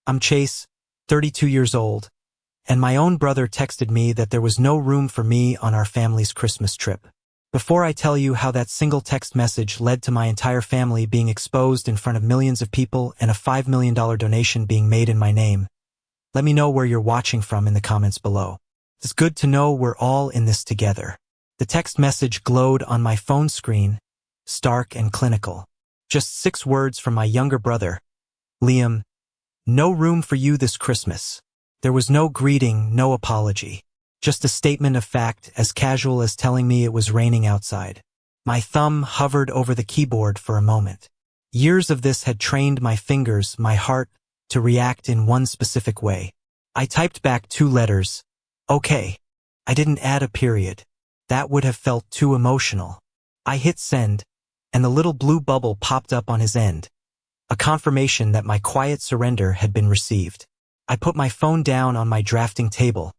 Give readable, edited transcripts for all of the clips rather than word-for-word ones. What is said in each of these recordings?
I'm Chase, 32 years old, and my own brother texted me that there was no room for me on our family's Christmas trip. Before I tell you how that single text message led to my entire family being exposed in front of millions of people and a $5 million donation being made in my name, let me know where you're watching from in the comments below. It's good to know we're all in this together. The text message glowed on my phone screen, stark and clinical. Just 6 words from my younger brother, Liam. No room for you this Christmas. There was no greeting, no apology. Just a statement of fact as casual as telling me it was raining outside. My thumb hovered over the keyboard for a moment. Years of this had trained my fingers, my heart, to react in one specific way. I typed back 2 letters. Okay. I didn't add a period. That would have felt too emotional. I hit send, and the little blue bubble popped up on his end. A confirmation that my quiet surrender had been received. I put my phone down on my drafting table,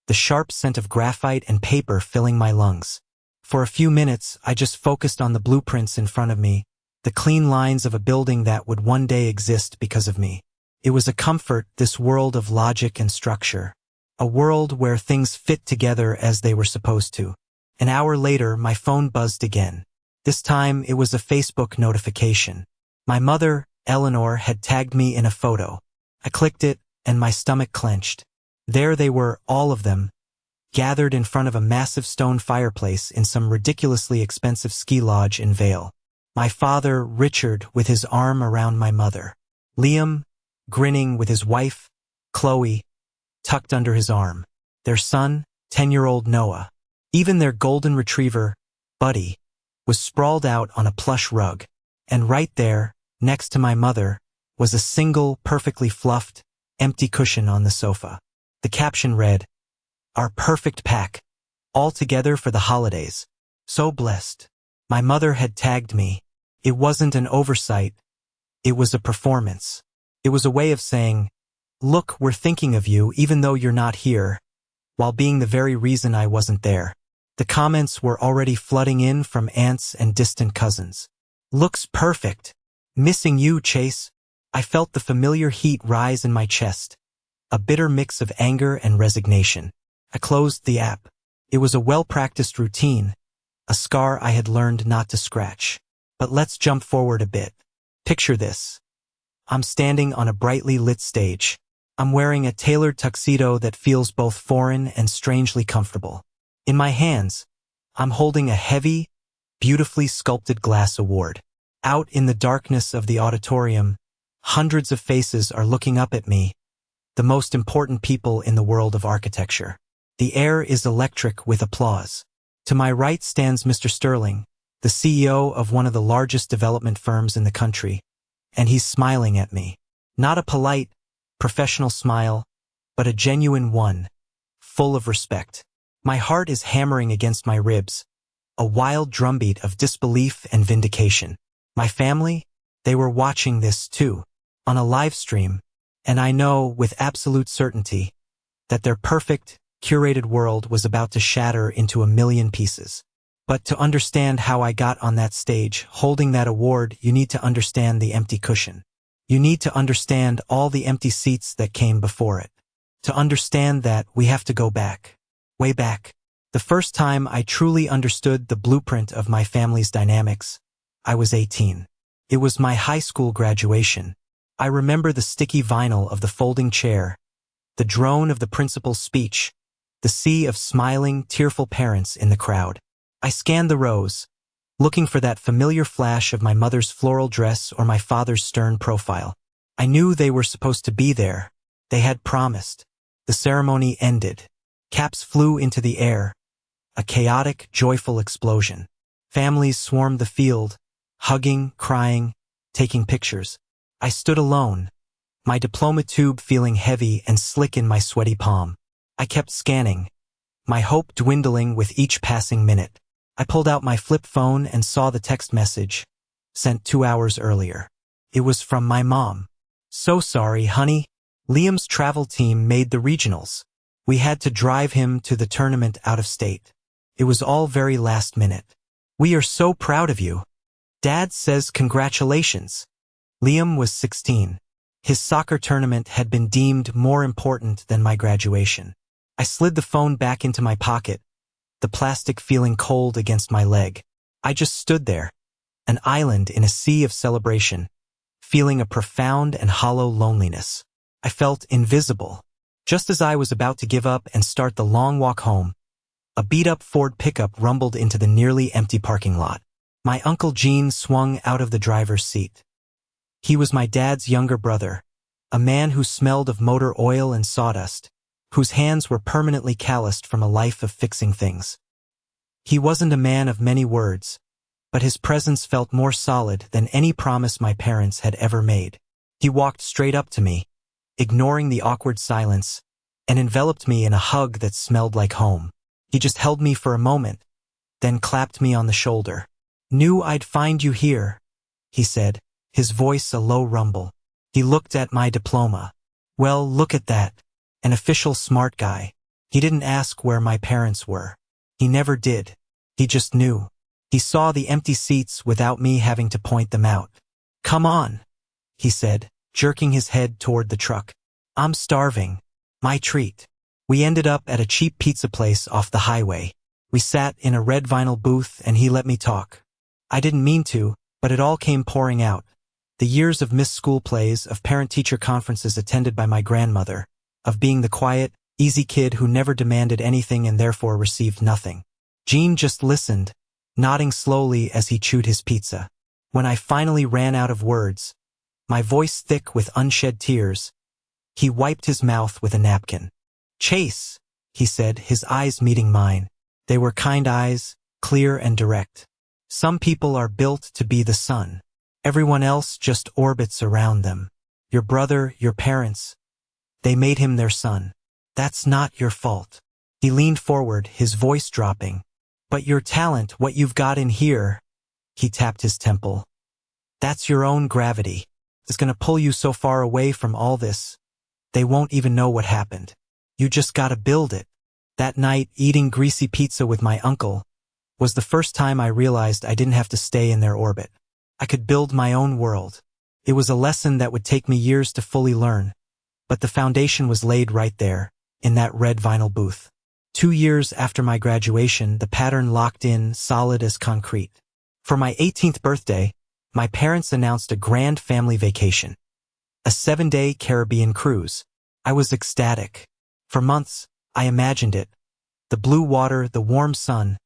the sharp scent of graphite and paper filling my lungs. For a few minutes, I just focused on the blueprints in front of me, the clean lines of a building that would one day exist because of me. It was a comfort, this world of logic and structure. A world where things fit together as they were supposed to. An hour later, my phone buzzed again. This time, it was a Facebook notification. My mother, Eleanor, had tagged me in a photo. I clicked it, and my stomach clenched. There they were, all of them, gathered in front of a massive stone fireplace in some ridiculously expensive ski lodge in Vail. My father, Richard, with his arm around my mother. Liam, grinning with his wife, Chloe, tucked under his arm. Their son, 10-year-old Noah. Even their golden retriever, Buddy, was sprawled out on a plush rug. And right there, next to my mother, was a single, perfectly fluffed, empty cushion on the sofa. The caption read, "Our perfect pack, all together for the holidays. So blessed." My mother had tagged me. It wasn't an oversight. It was a performance. It was a way of saying, "Look, we're thinking of you even though you're not here," while being the very reason I wasn't there. The comments were already flooding in from aunts and distant cousins. "Looks perfect. Missing you, Chase." I felt the familiar heat rise in my chest, a bitter mix of anger and resignation. I closed the app. It was a well-practiced routine, a scar I had learned not to scratch. But let's jump forward a bit. Picture this. I'm standing on a brightly lit stage. I'm wearing a tailored tuxedo that feels both foreign and strangely comfortable. In my hands, I'm holding a heavy, beautifully sculpted glass award. Out in the darkness of the auditorium, hundreds of faces are looking up at me, the most important people in the world of architecture. The air is electric with applause. To my right stands Mr. Sterling, the CEO of one of the largest development firms in the country, and he's smiling at me. Not a polite, professional smile, but a genuine one, full of respect. My heart is hammering against my ribs, a wild drumbeat of disbelief and vindication. My family, they were watching this too, on a live stream, and I know with absolute certainty that their perfect, curated world was about to shatter into a million pieces. But to understand how I got on that stage, holding that award, you need to understand the empty cushion. You need to understand all the empty seats that came before it. To understand that, we have to go back. Way back. The first time I truly understood the blueprint of my family's dynamics, I was 18. It was my high school graduation. I remember the sticky vinyl of the folding chair, the drone of the principal's speech, the sea of smiling, tearful parents in the crowd. I scanned the rows, looking for that familiar flash of my mother's floral dress or my father's stern profile. I knew they were supposed to be there. They had promised. The ceremony ended. Caps flew into the air. A chaotic, joyful explosion. Families swarmed the field, hugging, crying, taking pictures. I stood alone, my diploma tube feeling heavy and slick in my sweaty palm. I kept scanning, my hope dwindling with each passing minute. I pulled out my flip phone and saw the text message, sent 2 hours earlier. It was from my mom. "So sorry, honey. Liam's travel team made the regionals. We had to drive him to the tournament out of state. It was all very last minute. We are so proud of you. Dad says congratulations." Liam was 16. His soccer tournament had been deemed more important than my graduation. I slid the phone back into my pocket, the plastic feeling cold against my leg. I just stood there, an island in a sea of celebration, feeling a profound and hollow loneliness. I felt invisible. Just as I was about to give up and start the long walk home, a beat-up Ford pickup rumbled into the nearly empty parking lot. My Uncle Gene swung out of the driver's seat. He was my dad's younger brother, a man who smelled of motor oil and sawdust, whose hands were permanently calloused from a life of fixing things. He wasn't a man of many words, but his presence felt more solid than any promise my parents had ever made. He walked straight up to me, ignoring the awkward silence, and enveloped me in a hug that smelled like home. He just held me for a moment, then clapped me on the shoulder. "Knew I'd find you here," he said, his voice a low rumble. He looked at my diploma. "Well, look at that. An official smart guy." He didn't ask where my parents were. He never did. He just knew. He saw the empty seats without me having to point them out. "Come on," he said, jerking his head toward the truck. "I'm starving. My treat." We ended up at a cheap pizza place off the highway. We sat in a red vinyl booth and he let me talk. I didn't mean to, but it all came pouring out. The years of missed school plays, of parent-teacher conferences attended by my grandmother, of being the quiet, easy kid who never demanded anything and therefore received nothing. Gene just listened, nodding slowly as he chewed his pizza. When I finally ran out of words, my voice thick with unshed tears, he wiped his mouth with a napkin. "Chase," he said, his eyes meeting mine. They were kind eyes, clear and direct. "Some people are built to be the sun. Everyone else just orbits around them. Your brother, your parents, they made him their son. That's not your fault." He leaned forward, his voice dropping. "But your talent, what you've got in here," he tapped his temple, "that's your own gravity. It's gonna pull you so far away from all this, they won't even know what happened. You just gotta build it." That night, eating greasy pizza with my uncle, was the first time I realized I didn't have to stay in their orbit. I could build my own world. It was a lesson that would take me years to fully learn, but the foundation was laid right there, in that red vinyl booth. 2 years after my graduation, the pattern locked in, solid as concrete. For my 18th birthday, my parents announced a grand family vacation. A 7-day Caribbean cruise. I was ecstatic. For months, I imagined it. The blue water, the warm sun,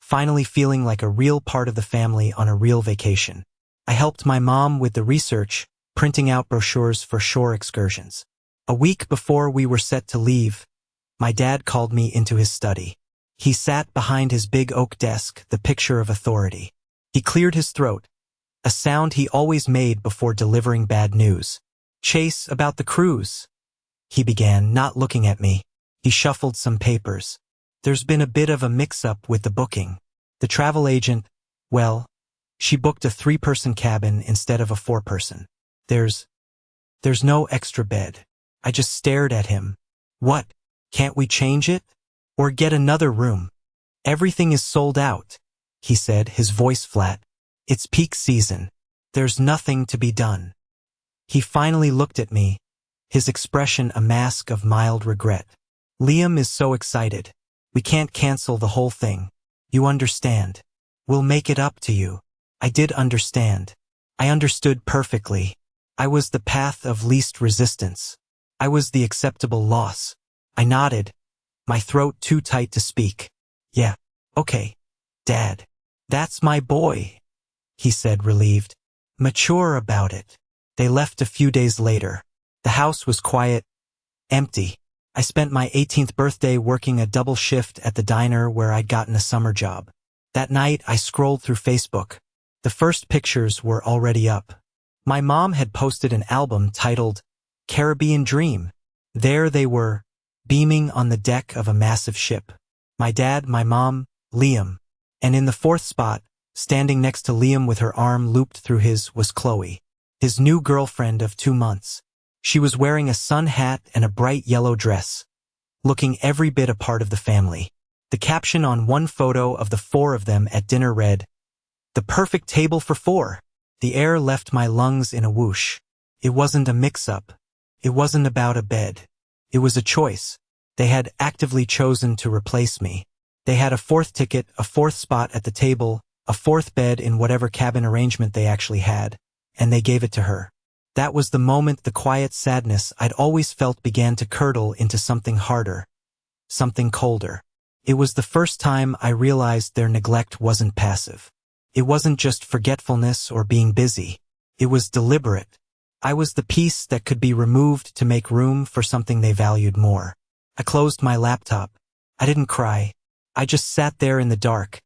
finally feeling like a real part of the family on a real vacation. I helped my mom with the research, printing out brochures for shore excursions. A week before we were set to leave, my dad called me into his study. He sat behind his big oak desk, the picture of authority. He cleared his throat, a sound he always made before delivering bad news. "Chase, about the cruise," he began, not looking at me. He shuffled some papers. "There's been a bit of a mix-up with the booking. The travel agent, well, she booked a 3-person cabin instead of a 4-person. There's no extra bed." I just stared at him. "What? Can't we change it? Or get another room?" "Everything is sold out," he said, his voice flat. "It's peak season. There's nothing to be done." He finally looked at me, his expression a mask of mild regret. "Liam is so excited. We can't cancel the whole thing. You understand. We'll make it up to you." I did understand. I understood perfectly. I was the path of least resistance. I was the acceptable loss. I nodded, my throat too tight to speak. "Yeah, okay, Dad. That's my boy," he said, relieved. "Mature about it." They left a few days later. The house was quiet, empty. I spent my 18th birthday working a double shift at the diner where I'd gotten a summer job. That night, I scrolled through Facebook. The first pictures were already up. My mom had posted an album titled Caribbean Dream. There they were, beaming on the deck of a massive ship. My dad, my mom, Liam. And in the 4th spot, standing next to Liam with her arm looped through his, was Chloe, his new girlfriend of 2 months. She was wearing a sun hat and a bright yellow dress, looking every bit a part of the family. The caption on one photo of the 4 of them at dinner read, "The perfect table for 4." The air left my lungs in a whoosh. It wasn't a mix-up. It wasn't about a bed. It was a choice. They had actively chosen to replace me. They had a fourth ticket, a fourth spot at the table, a fourth bed in whatever cabin arrangement they actually had, and they gave it to her. That was the moment the quiet sadness I'd always felt began to curdle into something harder, something colder. It was the first time I realized their neglect wasn't passive. It wasn't just forgetfulness or being busy. It was deliberate. I was the piece that could be removed to make room for something they valued more. I closed my laptop. I didn't cry. I just sat there in the dark,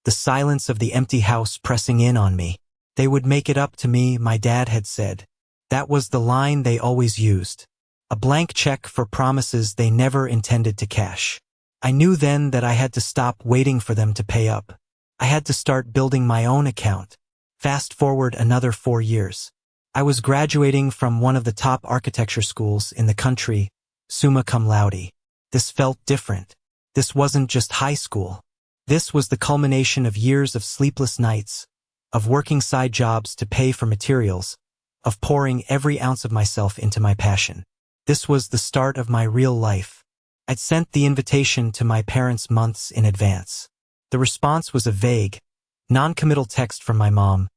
the silence of the empty house pressing in on me. They would make it up to me, my dad had said. That was the line they always used. A blank check for promises they never intended to cash. I knew then that I had to stop waiting for them to pay up. I had to start building my own account. Fast forward another 4 years. I was graduating from one of the top architecture schools in the country, summa cum laude. This felt different. This wasn't just high school. This was the culmination of years of sleepless nights, of working side jobs to pay for materials, of pouring every ounce of myself into my passion. This was the start of my real life. I'd sent the invitation to my parents months in advance. The response was a vague, non-committal text from my mom.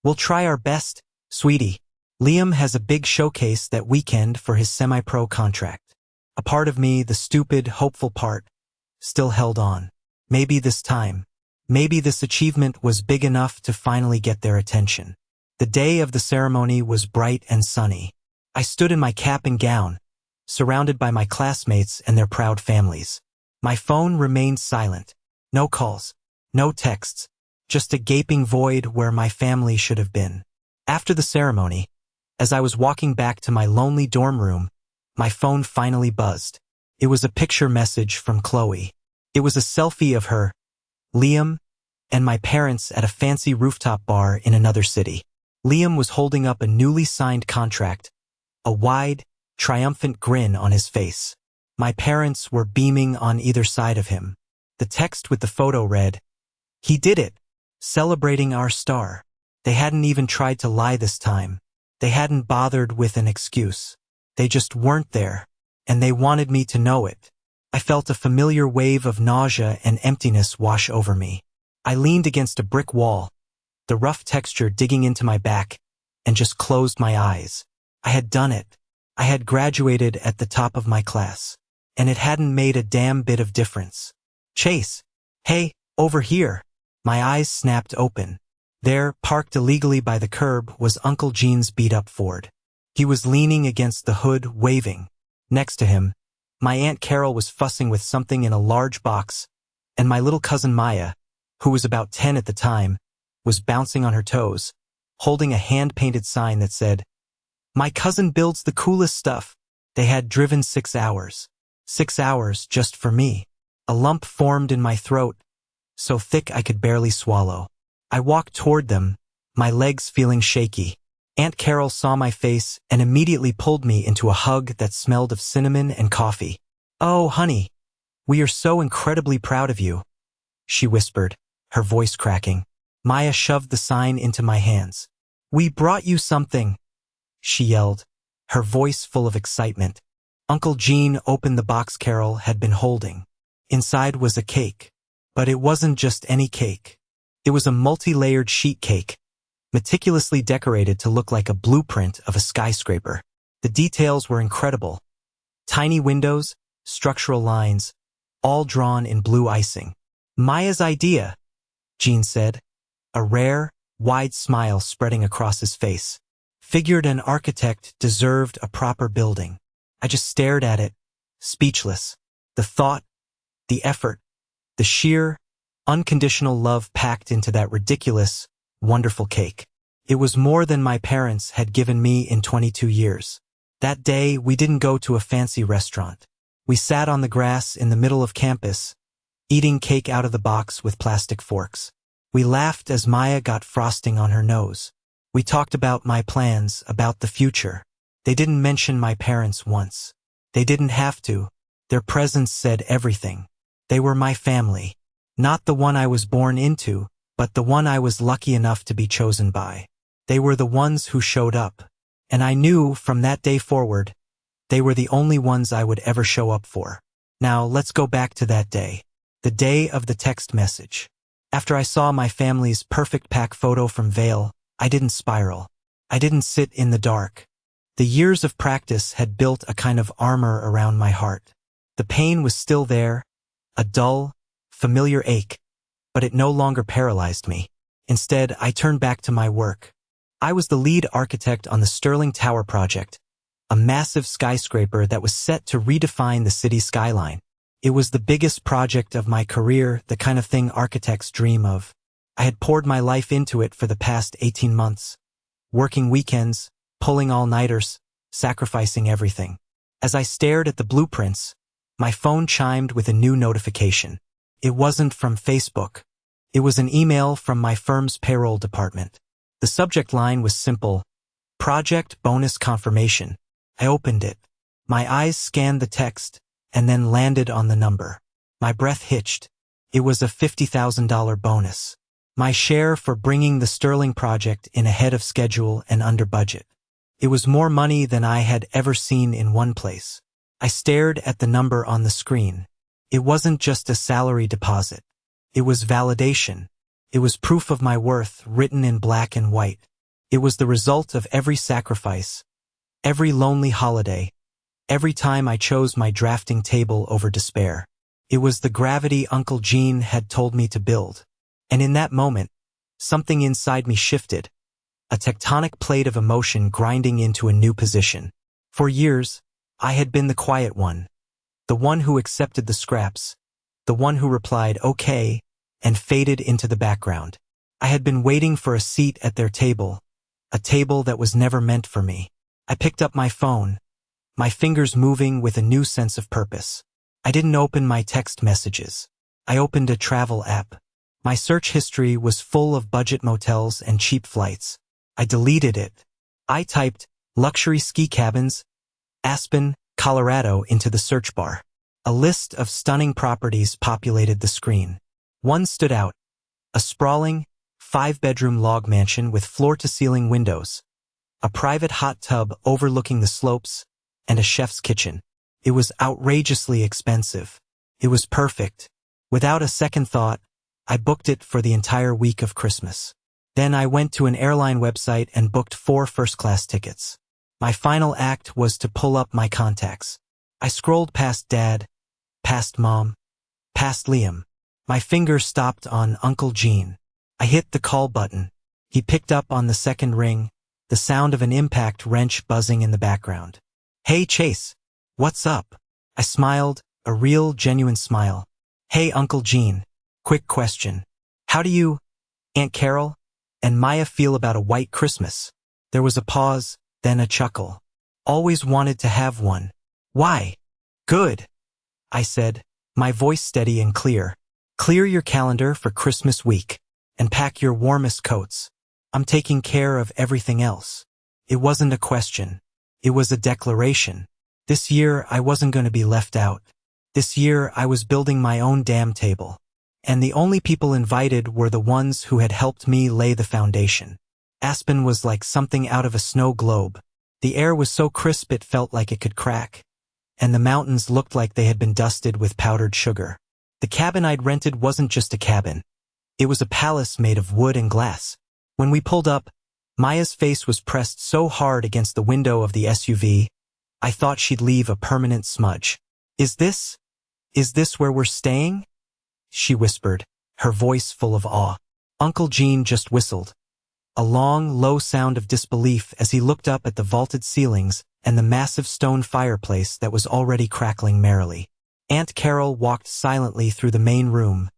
"We'll try our best, sweetie. Liam has a big showcase that weekend for his semi-pro contract." A part of me, the stupid, hopeful part, still held on. Maybe this time. Maybe this achievement was big enough to finally get their attention. The day of the ceremony was bright and sunny. I stood in my cap and gown, surrounded by my classmates and their proud families. My phone remained silent. No calls, no texts, just a gaping void where my family should have been. After the ceremony, as I was walking back to my lonely dorm room, my phone finally buzzed. It was a picture message from Chloe. It was a selfie of her, Liam, and my parents at a fancy rooftop bar in another city. Liam was holding up a newly signed contract, a wide, triumphant grin on his face. My parents were beaming on either side of him. The text with the photo read, "He did it, celebrating our star." They hadn't even tried to lie this time. They hadn't bothered with an excuse. They just weren't there, and they wanted me to know it. I felt a familiar wave of nausea and emptiness wash over me. I leaned against a brick wall, the rough texture digging into my back, and just closed my eyes. I had done it. I had graduated at the top of my class, and it hadn't made a damn bit of difference. "Chase! Hey, over here!" My eyes snapped open. There, parked illegally by the curb, was Uncle Gene's beat-up Ford. He was leaning against the hood, waving. Next to him, my Aunt Carol was fussing with something in a large box, and my little cousin Maya, who was about 10 at the time, was bouncing on her toes, holding a hand-painted sign that said, "My cousin builds the coolest stuff." They had driven 6 hours. 6 hours just for me. A lump formed in my throat, so thick I could barely swallow. I walked toward them, my legs feeling shaky. Aunt Carol saw my face and immediately pulled me into a hug that smelled of cinnamon and coffee. "Oh, honey, we are so incredibly proud of you," she whispered, her voice cracking. Maya shoved the sign into my hands. "We brought you something," she yelled, her voice full of excitement. Uncle Gene opened the box Carol had been holding. Inside was a cake. But it wasn't just any cake. It was a multi-layered sheet cake, meticulously decorated to look like a blueprint of a skyscraper. The details were incredible. Tiny windows, structural lines, all drawn in blue icing. "Maya's idea," Gene said, a rare, wide smile spreading across his face. "Figured an architect deserved a proper building." I just stared at it, speechless. The thought, the effort, the sheer, unconditional love packed into that ridiculous, wonderful cake. It was more than my parents had given me in 22 years. That day, we didn't go to a fancy restaurant. We sat on the grass in the middle of campus, eating cake out of the box with plastic forks. We laughed as Maya got frosting on her nose. We talked about my plans, about the future. They didn't mention my parents once. They didn't have to. Their presence said everything. They were my family. Not the one I was born into, but the one I was lucky enough to be chosen by. They were the ones who showed up. And I knew, from that day forward, they were the only ones I would ever show up for. Now, let's go back to that day. The day of the text message. After I saw my family's perfect pack photo from Vail, I didn't spiral. I didn't sit in the dark. The years of practice had built a kind of armor around my heart. The pain was still there, a dull, familiar ache, but it no longer paralyzed me. Instead, I turned back to my work. I was the lead architect on the Sterling Tower project, a massive skyscraper that was set to redefine the city's skyline. It was the biggest project of my career, the kind of thing architects dream of. I had poured my life into it for the past 18 months, working weekends, pulling all-nighters, sacrificing everything. As I stared at the blueprints, my phone chimed with a new notification. It wasn't from Facebook. It was an email from my firm's payroll department. The subject line was simple: Project Bonus Confirmation. I opened it. My eyes scanned the text, and then landed on the number. My breath hitched. It was a $50,000 bonus. My share for bringing the Sterling project in ahead of schedule and under budget. It was more money than I had ever seen in one place. I stared at the number on the screen. It wasn't just a salary deposit. It was validation. It was proof of my worth, written in black and white. It was the result of every sacrifice, every lonely holiday, every time I chose my drafting table over despair. It was the gravity Uncle Gene had told me to build. And in that moment, something inside me shifted, a tectonic plate of emotion grinding into a new position. For years, I had been the quiet one, the one who accepted the scraps, the one who replied, "Okay," and faded into the background. I had been waiting for a seat at their table, a table that was never meant for me. I picked up my phone, my fingers moving with a new sense of purpose. I didn't open my text messages. I opened a travel app. My search history was full of budget motels and cheap flights. I deleted it. I typed luxury ski cabins, Aspen, Colorado into the search bar. A list of stunning properties populated the screen. One stood out, a sprawling, 5-bedroom log mansion with floor-to-ceiling windows, a private hot tub overlooking the slopes, and a chef's kitchen. It was outrageously expensive. It was perfect. Without a second thought, I booked it for the entire week of Christmas. Then I went to an airline website and booked 4 first-class tickets. My final act was to pull up my contacts. I scrolled past Dad, past Mom, past Liam. My finger stopped on Uncle Gene. I hit the call button. He picked up on the second ring, the sound of an impact wrench buzzing in the background. "Hey, Chase. What's up?" I smiled, a real, genuine smile. "Hey, Uncle Gene. Quick question. How do you, Aunt Carol, and Maya feel about a white Christmas?" There was a pause, then a chuckle. "Always wanted to have one." "Why?" "Good," I said, my voice steady and clear. "Clear your calendar for Christmas week, and pack your warmest coats. I'm taking care of everything else." It wasn't a question. It was a declaration. This year, I wasn't going to be left out. This year, I was building my own damn table. And the only people invited were the ones who had helped me lay the foundation. Aspen was like something out of a snow globe. The air was so crisp it felt like it could crack. And the mountains looked like they had been dusted with powdered sugar. The cabin I'd rented wasn't just a cabin. It was a palace made of wood and glass. When we pulled up, Maya's face was pressed so hard against the window of the SUV, I thought she'd leave a permanent smudge. Is this where we're staying?" she whispered, her voice full of awe. Uncle Gene just whistled, a long, low sound of disbelief as he looked up at the vaulted ceilings and the massive stone fireplace that was already crackling merrily. Aunt Carol walked silently through the main room,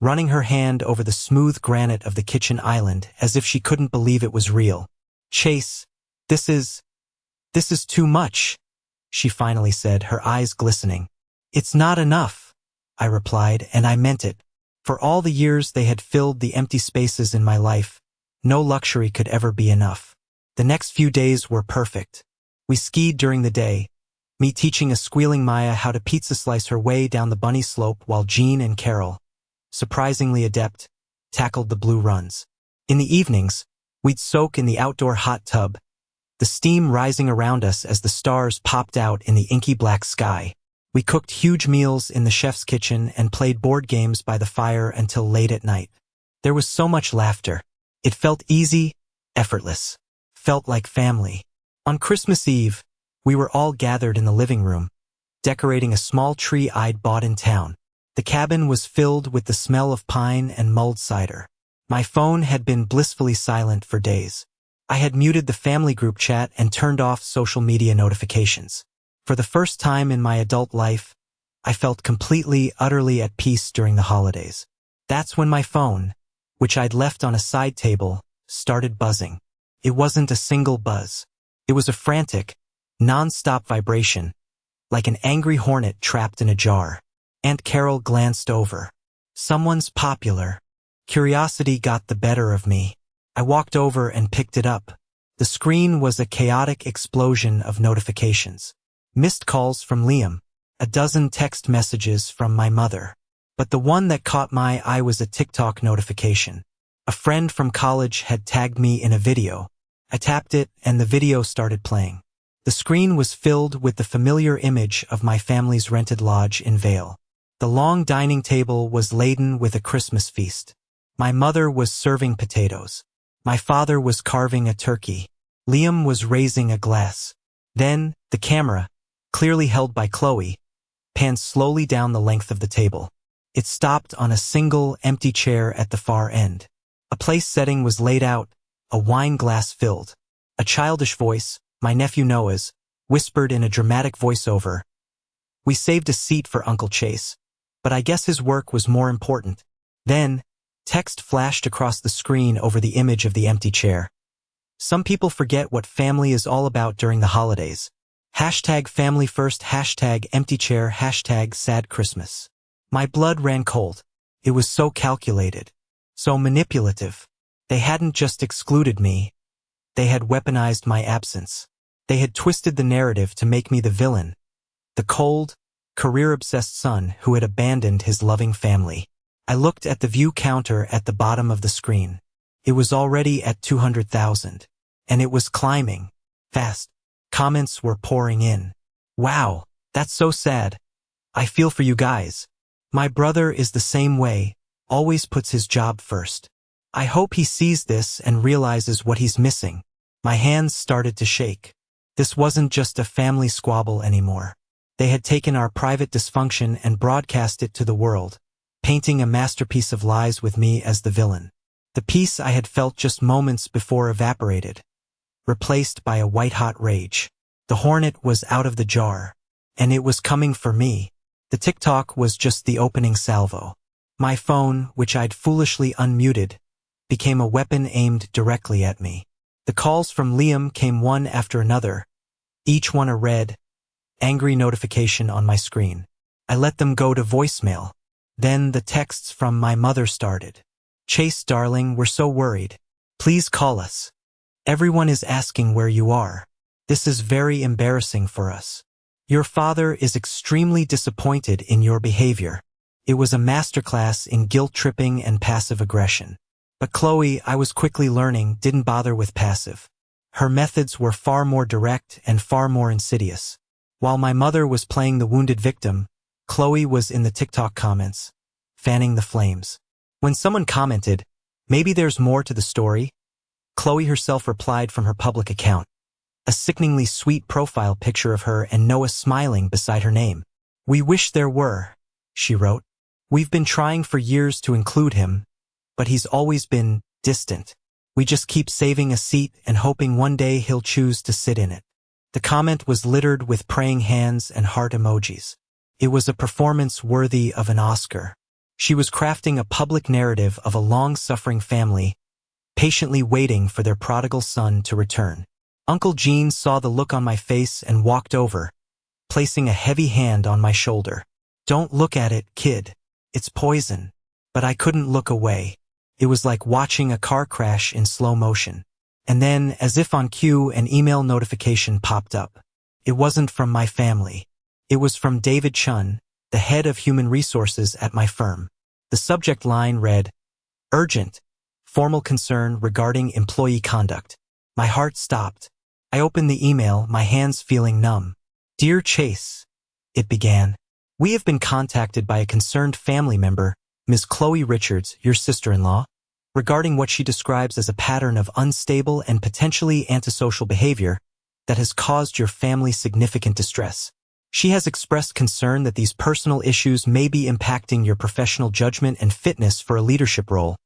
running her hand over the smooth granite of the kitchen island as if she couldn't believe it was real. "Chase, this is too much," she finally said, her eyes glistening. "It's not enough," I replied, and I meant it. For all the years they had filled the empty spaces in my life, no luxury could ever be enough. The next few days were perfect. We skied during the day, me teaching a squealing Maya how to pizza slice her way down the bunny slope while Jean and Carol, surprisingly adept, tackled the blue runs. In the evenings, we'd soak in the outdoor hot tub, the steam rising around us as the stars popped out in the inky black sky. We cooked huge meals in the chef's kitchen and played board games by the fire until late at night. There was so much laughter. It felt easy, effortless. Felt like family. On Christmas Eve, we were all gathered in the living room, decorating a small tree I'd bought in town. The cabin was filled with the smell of pine and mulled cider. My phone had been blissfully silent for days. I had muted the family group chat and turned off social media notifications. For the first time in my adult life, I felt completely, utterly at peace during the holidays. That's when my phone, which I'd left on a side table, started buzzing. It wasn't a single buzz. It was a frantic, non-stop vibration, like an angry hornet trapped in a jar. Aunt Carol glanced over. Someone's popular. Curiosity got the better of me. I walked over and picked it up. The screen was a chaotic explosion of notifications. Missed calls from Liam. A dozen text messages from my mother. But the one that caught my eye was a TikTok notification. A friend from college had tagged me in a video. I tapped it and the video started playing. The screen was filled with the familiar image of my family's rented lodge in Vale. The long dining table was laden with a Christmas feast. My mother was serving potatoes. My father was carving a turkey. Liam was raising a glass. Then, the camera, clearly held by Chloe, panned slowly down the length of the table. It stopped on a single, empty chair at the far end. A place setting was laid out, a wine glass filled. A childish voice, my nephew Noah's, whispered in a dramatic voiceover, "We saved a seat for Uncle Chase, but I guess his work was more important." Then, text flashed across the screen over the image of the empty chair. Some people forget what family is all about during the holidays. Hashtag family first, hashtag empty chair, hashtag sad Christmas. My blood ran cold. It was so calculated, so manipulative. They hadn't just excluded me. They had weaponized my absence. They had twisted the narrative to make me the villain, the cold, career-obsessed son who had abandoned his loving family. I looked at the view counter at the bottom of the screen. It was already at 200,000, and it was climbing, fast. Comments were pouring in. "Wow, that's so sad. I feel for you guys. My brother is the same way, always puts his job first. I hope he sees this and realizes what he's missing." My hands started to shake. This wasn't just a family squabble anymore. They had taken our private dysfunction and broadcast it to the world, painting a masterpiece of lies with me as the villain. The peace I had felt just moments before evaporated, replaced by a white-hot rage. The hornet was out of the jar, and it was coming for me. The TikTok was just the opening salvo. My phone, which I'd foolishly unmuted, became a weapon aimed directly at me. The calls from Liam came one after another, each one a red, angry notification on my screen. I let them go to voicemail. Then the texts from my mother started. "Chase, darling, we're so worried. Please call us. Everyone is asking where you are. This is very embarrassing for us. Your father is extremely disappointed in your behavior." It was a masterclass in guilt-tripping and passive aggression. But Chloe, I was quickly learning, didn't bother with passive. Her methods were far more direct and far more insidious. While my mother was playing the wounded victim, Chloe was in the TikTok comments, fanning the flames. When someone commented, "Maybe there's more to the story," Chloe herself replied from her public account. A sickeningly sweet profile picture of her and Noah smiling beside her name. "We wish there were," she wrote. "We've been trying for years to include him, but he's always been distant. We just keep saving a seat and hoping one day he'll choose to sit in it." The comment was littered with praying hands and heart emojis. It was a performance worthy of an Oscar. She was crafting a public narrative of a long-suffering family, patiently waiting for their prodigal son to return. Uncle Gene saw the look on my face and walked over, placing a heavy hand on my shoulder. "Don't look at it, kid. It's poison." But I couldn't look away. It was like watching a car crash in slow motion. And then, as if on cue, an email notification popped up. It wasn't from my family. It was from David Chun, the head of human resources at my firm. The subject line read, "Urgent, formal concern regarding employee conduct." My heart stopped. I opened the email, my hands feeling numb. "Dear Chase," it began. "We have been contacted by a concerned family member, Ms. Chloe Richards, your sister-in-law, regarding what she describes as a pattern of unstable and potentially antisocial behavior that has caused your family significant distress. She has expressed concern that these personal issues may be impacting your professional judgment and fitness for a leadership role,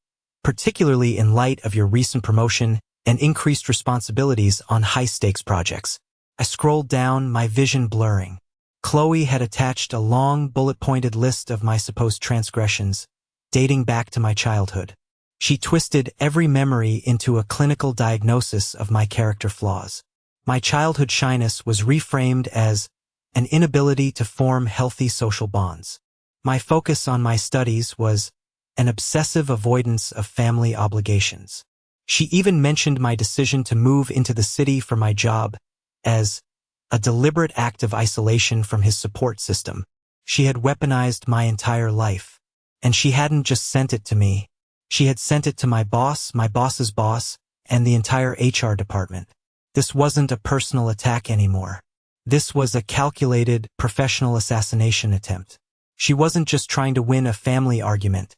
particularly in light of your recent promotion and increased responsibilities on high-stakes projects." I scrolled down, my vision blurring. Chloe had attached a long, bullet-pointed list of my supposed transgressions, dating back to my childhood. She twisted every memory into a clinical diagnosis of my character flaws. My childhood shyness was reframed as an inability to form healthy social bonds. My focus on my studies was an obsessive avoidance of family obligations. She even mentioned my decision to move into the city for my job as a deliberate act of isolation from his support system. She had weaponized my entire life. And she hadn't just sent it to me. She had sent it to my boss, my boss's boss, and the entire HR department. This wasn't a personal attack anymore. This was a calculated, professional assassination attempt. She wasn't just trying to win a family argument.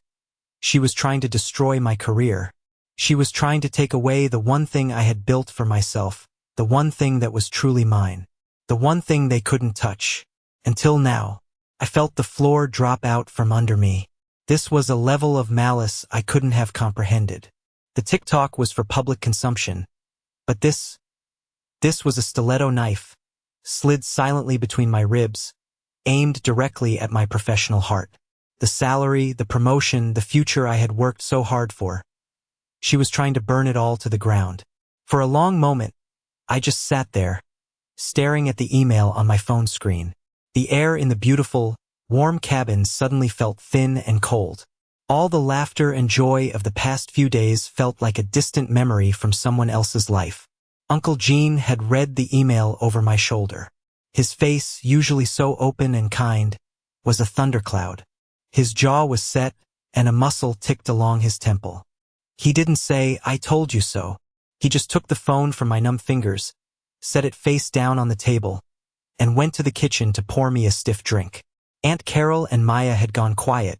She was trying to destroy my career. She was trying to take away the one thing I had built for myself, the one thing that was truly mine, the one thing they couldn't touch. Until now, I felt the floor drop out from under me. This was a level of malice I couldn't have comprehended. The TikTok was for public consumption, but this was a stiletto knife, slid silently between my ribs, aimed directly at my professional heart. The salary, the promotion, the future I had worked so hard for. She was trying to burn it all to the ground. For a long moment, I just sat there, staring at the email on my phone screen. The air in the beautiful, warm cabin suddenly felt thin and cold. All the laughter and joy of the past few days felt like a distant memory from someone else's life. Uncle Gene had read the email over my shoulder. His face, usually so open and kind, was a thundercloud. His jaw was set, and a muscle ticked along his temple. He didn't say, "I told you so." He just took the phone from my numb fingers, set it face down on the table, and went to the kitchen to pour me a stiff drink. Aunt Carol and Maya had gone quiet,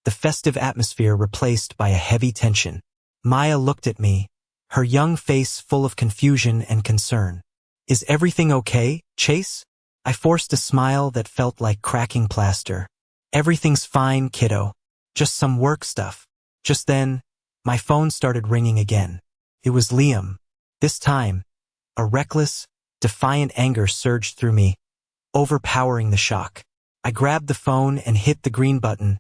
the festive atmosphere replaced by a heavy tension. Maya looked at me, her young face full of confusion and concern. "Is everything okay, Chase?" I forced a smile that felt like cracking plaster. "Everything's fine, kiddo. Just some work stuff." Just then, my phone started ringing again. It was Liam. This time, a reckless, defiant anger surged through me, overpowering the shock. I grabbed the phone and hit the green button,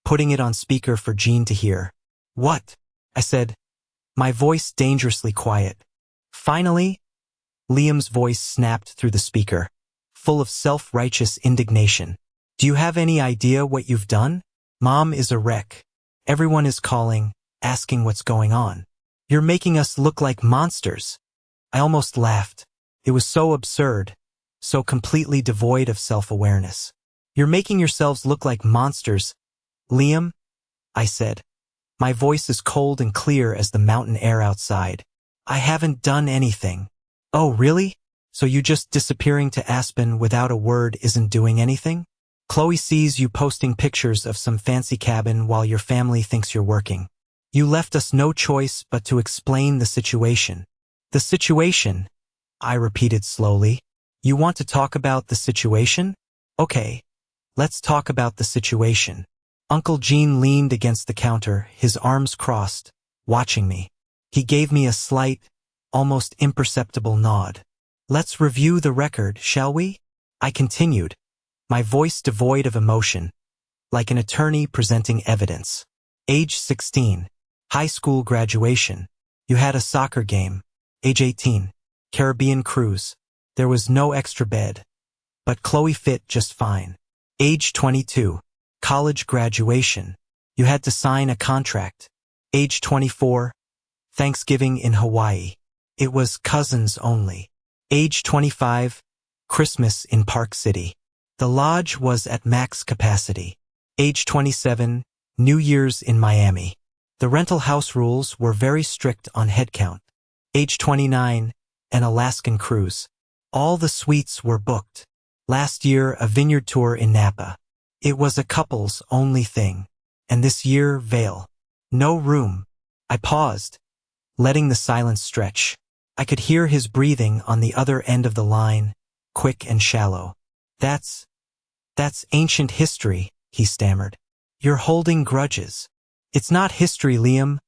putting it on speaker for Gene to hear. "What?" I said, my voice dangerously quiet. Finally, Liam's voice snapped through the speaker, full of self-righteous indignation. "Do you have any idea what you've done? Mom is a wreck. Everyone is calling, asking what's going on. You're making us look like monsters." I almost laughed. It was so absurd, so completely devoid of self-awareness. "You're making yourselves look like monsters, Liam," I said. My voice as cold and clear as the mountain air outside. "I haven't done anything." "Oh, really? So you just disappearing to Aspen without a word isn't doing anything? Chloe sees you posting pictures of some fancy cabin while your family thinks you're working. You left us no choice but to explain the situation." "The situation?" I repeated slowly. "You want to talk about the situation? Okay, let's talk about the situation." Uncle Gene leaned against the counter, his arms crossed, watching me. He gave me a slight, almost imperceptible nod. "Let's review the record, shall we?" I continued, my voice devoid of emotion, like an attorney presenting evidence. "Age 16. High school graduation. You had a soccer game. Age 18. Caribbean cruise. There was no extra bed. But Chloe fit just fine. Age 22. College graduation. You had to sign a contract. Age 24. Thanksgiving in Hawaii. It was cousins only. Age 25. Christmas in Park City. The lodge was at max capacity. Age 27. New Year's in Miami. The rental house rules were very strict on headcount. Age 29. an Alaskan cruise. All the suites were booked. Last year, a vineyard tour in Napa. It was a couple's only thing. And this year, Vail. No room. I paused, letting the silence stretch. I could hear his breathing on the other end of the line, quick and shallow. That's ancient history, he stammered. You're holding grudges. It's not history, Liam,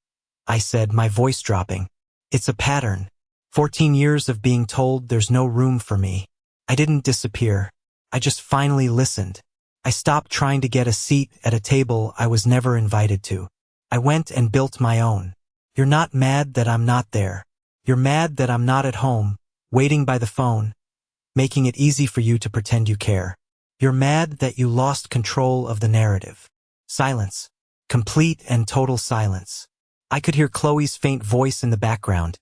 I said, my voice dropping. It's a pattern. 14 years of being told there's no room for me. I didn't disappear. I just finally listened. I stopped trying to get a seat at a table I was never invited to. I went and built my own. You're not mad that I'm not there. You're mad that I'm not at home, waiting by the phone, making it easy for you to pretend you care. You're mad that you lost control of the narrative. Silence. Complete and total silence. I could hear Chloe's faint voice in the background,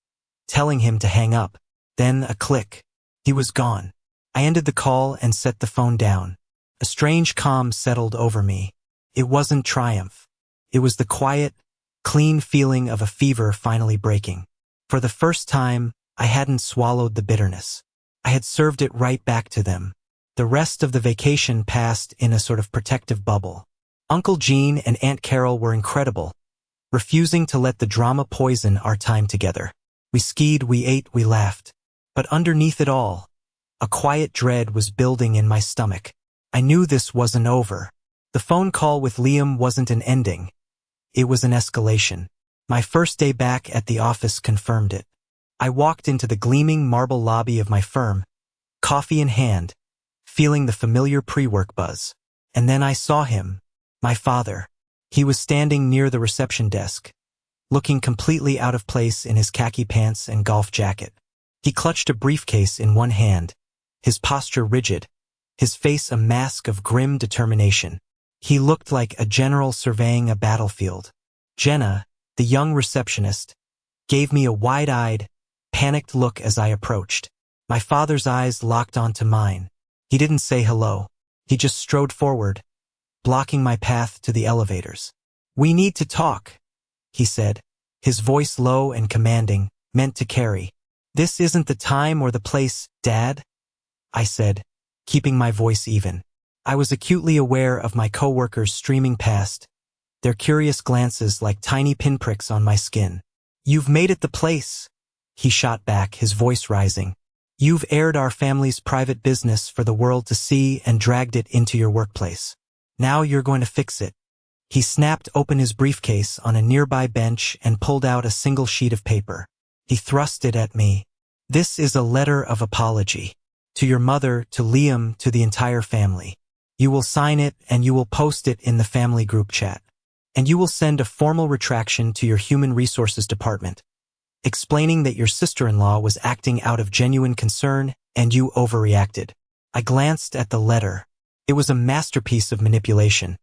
telling him to hang up. Then a click. He was gone. I ended the call and set the phone down. A strange calm settled over me. It wasn't triumph. It was the quiet, clean feeling of a fever finally breaking. For the first time, I hadn't swallowed the bitterness. I had served it right back to them. The rest of the vacation passed in a sort of protective bubble. Uncle Gene and Aunt Carol were incredible, refusing to let the drama poison our time together. We skied, we ate, we laughed. But underneath it all, a quiet dread was building in my stomach. I knew this wasn't over. The phone call with Liam wasn't an ending. It was an escalation. My first day back at the office confirmed it. I walked into the gleaming marble lobby of my firm, coffee in hand, feeling the familiar pre-work buzz. And then I saw him, my father. He was standing near the reception desk, looking completely out of place in his khaki pants and golf jacket. He clutched a briefcase in one hand, his posture rigid, his face a mask of grim determination. He looked like a general surveying a battlefield. Jenna, the young receptionist, gave me a wide-eyed, panicked look as I approached. My father's eyes locked onto mine. He didn't say hello. He just strode forward, blocking my path to the elevators. "We need to talk," he said, his voice low and commanding, meant to carry. "This isn't the time or the place, Dad," I said, keeping my voice even. I was acutely aware of my coworkers streaming past, their curious glances like tiny pinpricks on my skin. "You've made it the place," he shot back, his voice rising. "You've aired our family's private business for the world to see and dragged it into your workplace. Now you're going to fix it." He snapped open his briefcase on a nearby bench and pulled out a single sheet of paper. He thrust it at me. "This is a letter of apology. To your mother, to Liam, to the entire family. You will sign it and you will post it in the family group chat. And you will send a formal retraction to your human resources department, explaining that your sister-in-law was acting out of genuine concern and you overreacted." I glanced at the letter. It was a masterpiece of manipulation,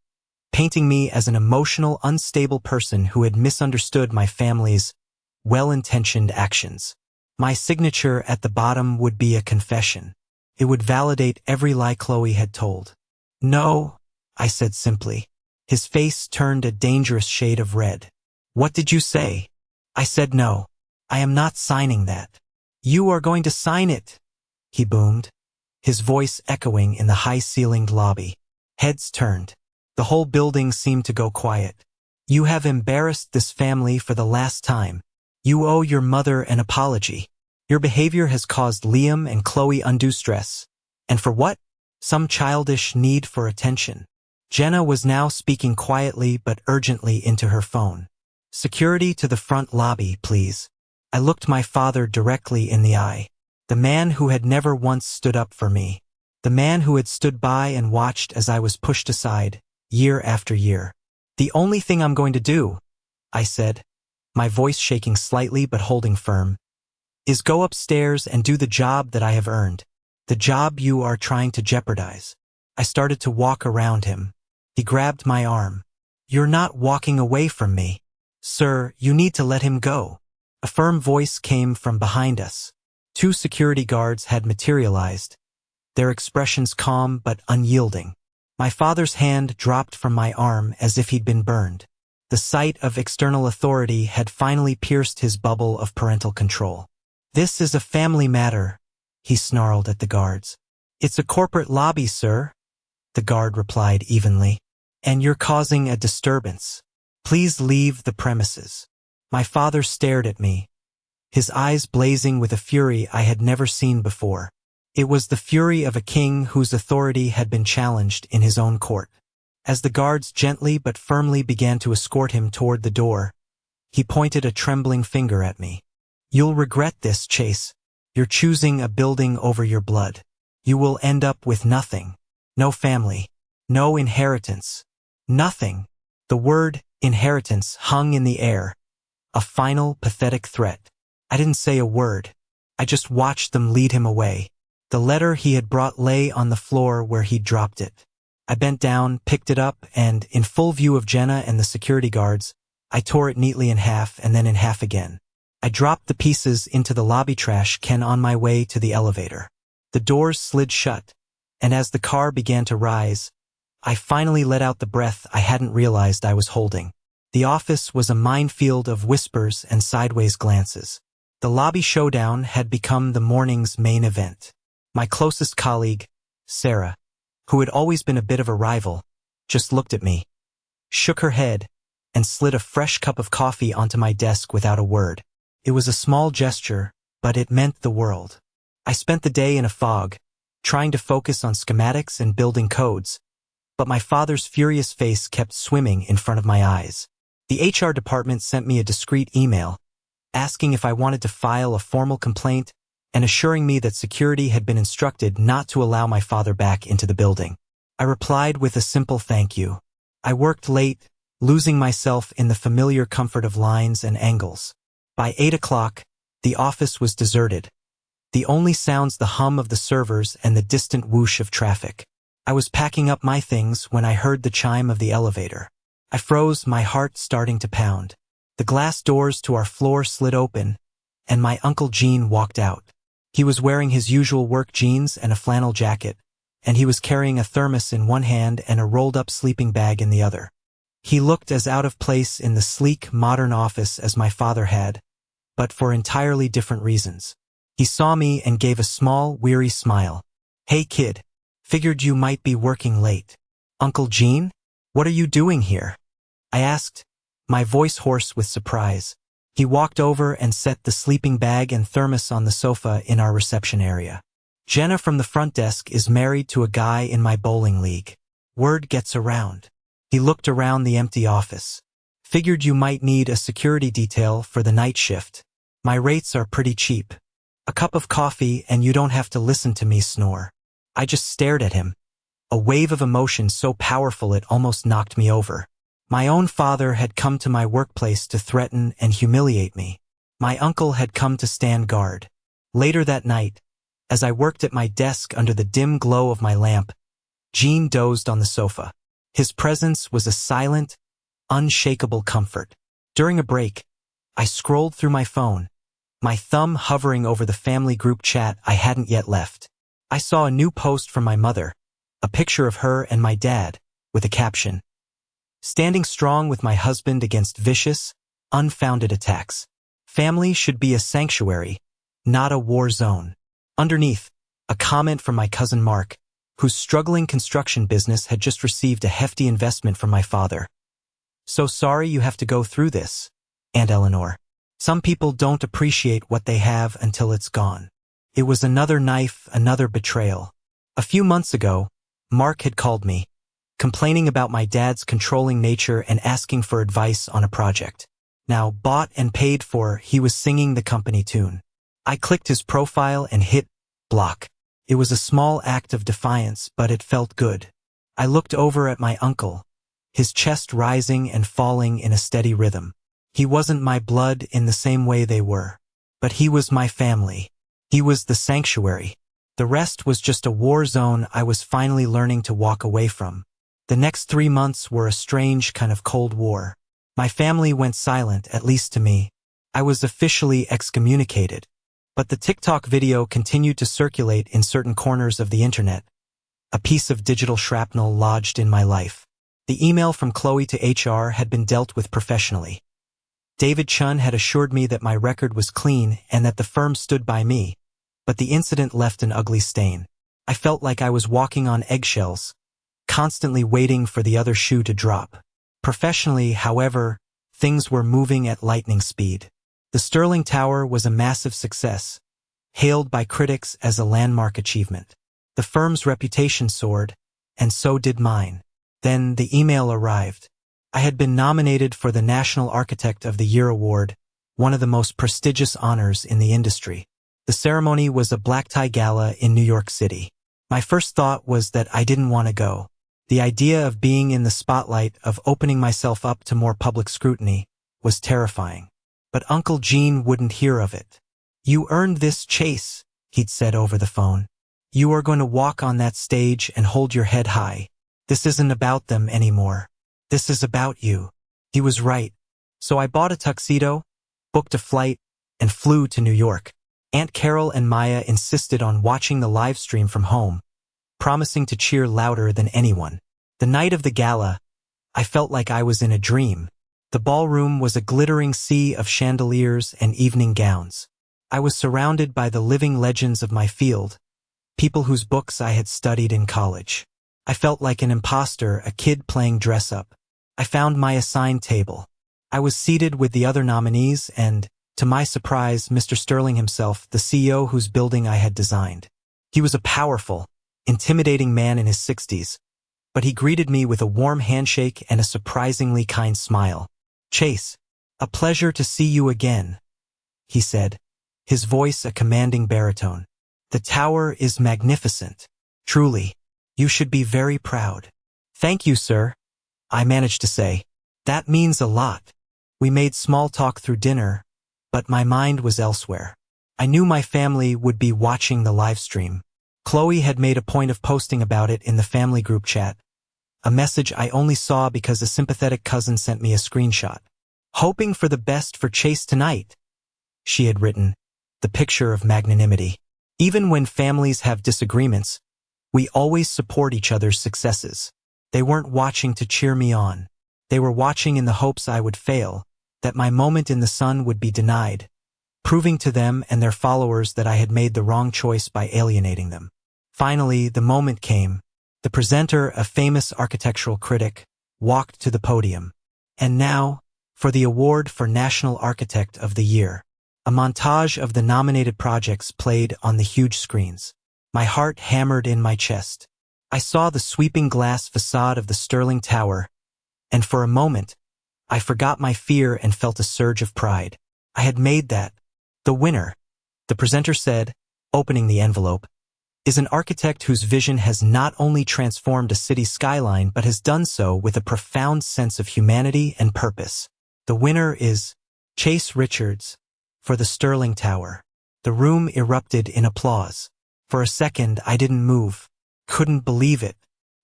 painting me as an emotional, unstable person who had misunderstood my family's well-intentioned actions. My signature at the bottom would be a confession. It would validate every lie Chloe had told. "No," I said simply. His face turned a dangerous shade of red. "What did you say?" I said no. "I am not signing that." "You are going to sign it," he boomed, his voice echoing in the high-ceilinged lobby. Heads turned. The whole building seemed to go quiet. "You have embarrassed this family for the last time. You owe your mother an apology. Your behavior has caused Liam and Chloe undue stress. And for what? Some childish need for attention." Jenna was now speaking quietly but urgently into her phone. "Security to the front lobby, please." I looked my father directly in the eye. The man who had never once stood up for me. The man who had stood by and watched as I was pushed aside, year after year. "The only thing I'm going to do," I said, my voice shaking slightly but holding firm, "is go upstairs and do the job that I have earned. The job you are trying to jeopardize." I started to walk around him. He grabbed my arm. "You're not walking away from me. Sir, you need to let him go." A firm voice came from behind us. 2 security guards had materialized, their expressions calm but unyielding. My father's hand dropped from my arm as if he'd been burned. The sight of external authority had finally pierced his bubble of parental control. "This is a family matter," he snarled at the guards. "It's a corporate lobby, sir," the guard replied evenly. "And you're causing a disturbance. Please leave the premises." My father stared at me, his eyes blazing with a fury I had never seen before. It was the fury of a king whose authority had been challenged in his own court. As the guards gently but firmly began to escort him toward the door, he pointed a trembling finger at me. "You'll regret this, Chase. You're choosing a building over your blood. You will end up with nothing. No family. No inheritance. Nothing." The word inheritance hung in the air, a final, pathetic threat. I didn't say a word. I just watched them lead him away. The letter he had brought lay on the floor where he'd dropped it. I bent down, picked it up, and, in full view of Jenna and the security guards, I tore it neatly in half and then in half again. I dropped the pieces into the lobby trash can on my way to the elevator. The doors slid shut, and as the car began to rise, I finally let out the breath I hadn't realized I was holding. The office was a minefield of whispers and sideways glances. The lobby showdown had become the morning's main event. My closest colleague, Sarah, who had always been a bit of a rival, just looked at me, shook her head, and slid a fresh cup of coffee onto my desk without a word. It was a small gesture, but it meant the world. I spent the day in a fog, trying to focus on schematics and building codes, but my father's furious face kept swimming in front of my eyes. The HR department sent me a discreet email, asking if I wanted to file a formal complaint and assuring me that security had been instructed not to allow my father back into the building. I replied with a simple thank you. I worked late, losing myself in the familiar comfort of lines and angles. By 8 o'clock, the office was deserted. The only sounds the hum of the servers and the distant whoosh of traffic. I was packing up my things when I heard the chime of the elevator. I froze, my heart starting to pound. The glass doors to our floor slid open, and my Uncle Gene walked out. He was wearing his usual work jeans and a flannel jacket, and he was carrying a thermos in one hand and a rolled-up sleeping bag in the other. He looked as out of place in the sleek, modern office as my father had, but for entirely different reasons. He saw me and gave a small, weary smile. "Hey kid, figured you might be working late." "Uncle Gene? What are you doing here?" I asked, my voice hoarse with surprise. He walked over and set the sleeping bag and thermos on the sofa in our reception area. "Jenna from the front desk is married to a guy in my bowling league. Word gets around." He looked around the empty office. "Figured you might need a security detail for the night shift. My rates are pretty cheap. A cup of coffee and you don't have to listen to me snore." I just stared at him, a wave of emotion so powerful it almost knocked me over. My own father had come to my workplace to threaten and humiliate me. My uncle had come to stand guard. Later that night, as I worked at my desk under the dim glow of my lamp, Gene dozed on the sofa. His presence was a silent, unshakable comfort. During a break, I scrolled through my phone, my thumb hovering over the family group chat I hadn't yet left. I saw a new post from my mother, a picture of her and my dad, with a caption, "Standing strong with my husband against vicious, unfounded attacks. Family should be a sanctuary, not a war zone." Underneath, a comment from my cousin Mark, whose struggling construction business had just received a hefty investment from my father. "So sorry you have to go through this, Aunt Eleanor. Some people don't appreciate what they have until it's gone." It was another knife, another betrayal. A few months ago, Mark had called me, complaining about my dad's controlling nature and asking for advice on a project. Now, bought and paid for, he was singing the company tune. I clicked his profile and hit block. It was a small act of defiance, but it felt good. I looked over at my uncle, his chest rising and falling in a steady rhythm. He wasn't my blood in the same way they were, but he was my family. He was the sanctuary. The rest was just a war zone I was finally learning to walk away from. The next 3 months were a strange kind of Cold War. My family went silent, at least to me. I was officially excommunicated. But the TikTok video continued to circulate in certain corners of the internet, a piece of digital shrapnel lodged in my life. The email from Chloe to HR had been dealt with professionally. David Chun had assured me that my record was clean and that the firm stood by me, but the incident left an ugly stain. I felt like I was walking on eggshells, constantly waiting for the other shoe to drop. Professionally, however, things were moving at lightning speed. The Sterling Tower was a massive success, hailed by critics as a landmark achievement. The firm's reputation soared, and so did mine. Then the email arrived. I had been nominated for the National Architect of the Year award, one of the most prestigious honors in the industry. The ceremony was a black-tie gala in New York City. My first thought was that I didn't want to go. The idea of being in the spotlight, of opening myself up to more public scrutiny, was terrifying. But Uncle Gene wouldn't hear of it. "You earned this, Chase," he'd said over the phone. "You are going to walk on that stage and hold your head high. This isn't about them anymore. This is about you." He was right. So I bought a tuxedo, booked a flight, and flew to New York. Aunt Carol and Maya insisted on watching the live stream from home, promising to cheer louder than anyone. The night of the gala, I felt like I was in a dream. The ballroom was a glittering sea of chandeliers and evening gowns. I was surrounded by the living legends of my field, people whose books I had studied in college. I felt like an imposter, a kid playing dress-up. I found my assigned table. I was seated with the other nominees and, to my surprise, Mr. Sterling himself, the CEO whose building I had designed. He was a powerful, intimidating man in his 60s, but he greeted me with a warm handshake and a surprisingly kind smile. "Chase, a pleasure to see you again," he said, his voice a commanding baritone. "The tower is magnificent. Truly, you should be very proud." "Thank you, sir," I managed to say. "That means a lot." We made small talk through dinner, but my mind was elsewhere. I knew my family would be watching the live stream. Chloe had made a point of posting about it in the family group chat, a message I only saw because a sympathetic cousin sent me a screenshot. "Hoping for the best for Chase tonight," she had written, the picture of magnanimity. Even when families have disagreements, we always support each other's successes. They weren't watching to cheer me on. They were watching in the hopes I would fail, that my moment in the sun would be denied, proving to them and their followers that I had made the wrong choice by alienating them. Finally, the moment came. The presenter, a famous architectural critic, walked to the podium. And now, for the award for National Architect of the Year. A montage of the nominated projects played on the huge screens. My heart hammered in my chest. I saw the sweeping glass facade of the Sterling Tower, and for a moment, I forgot my fear and felt a surge of pride. I had made that. The winner, the presenter said, opening the envelope, is an architect whose vision has not only transformed a city skyline but has done so with a profound sense of humanity and purpose. The winner is Chase Richards for the Sterling Tower. The room erupted in applause. For a second, I didn't move. Couldn't believe it.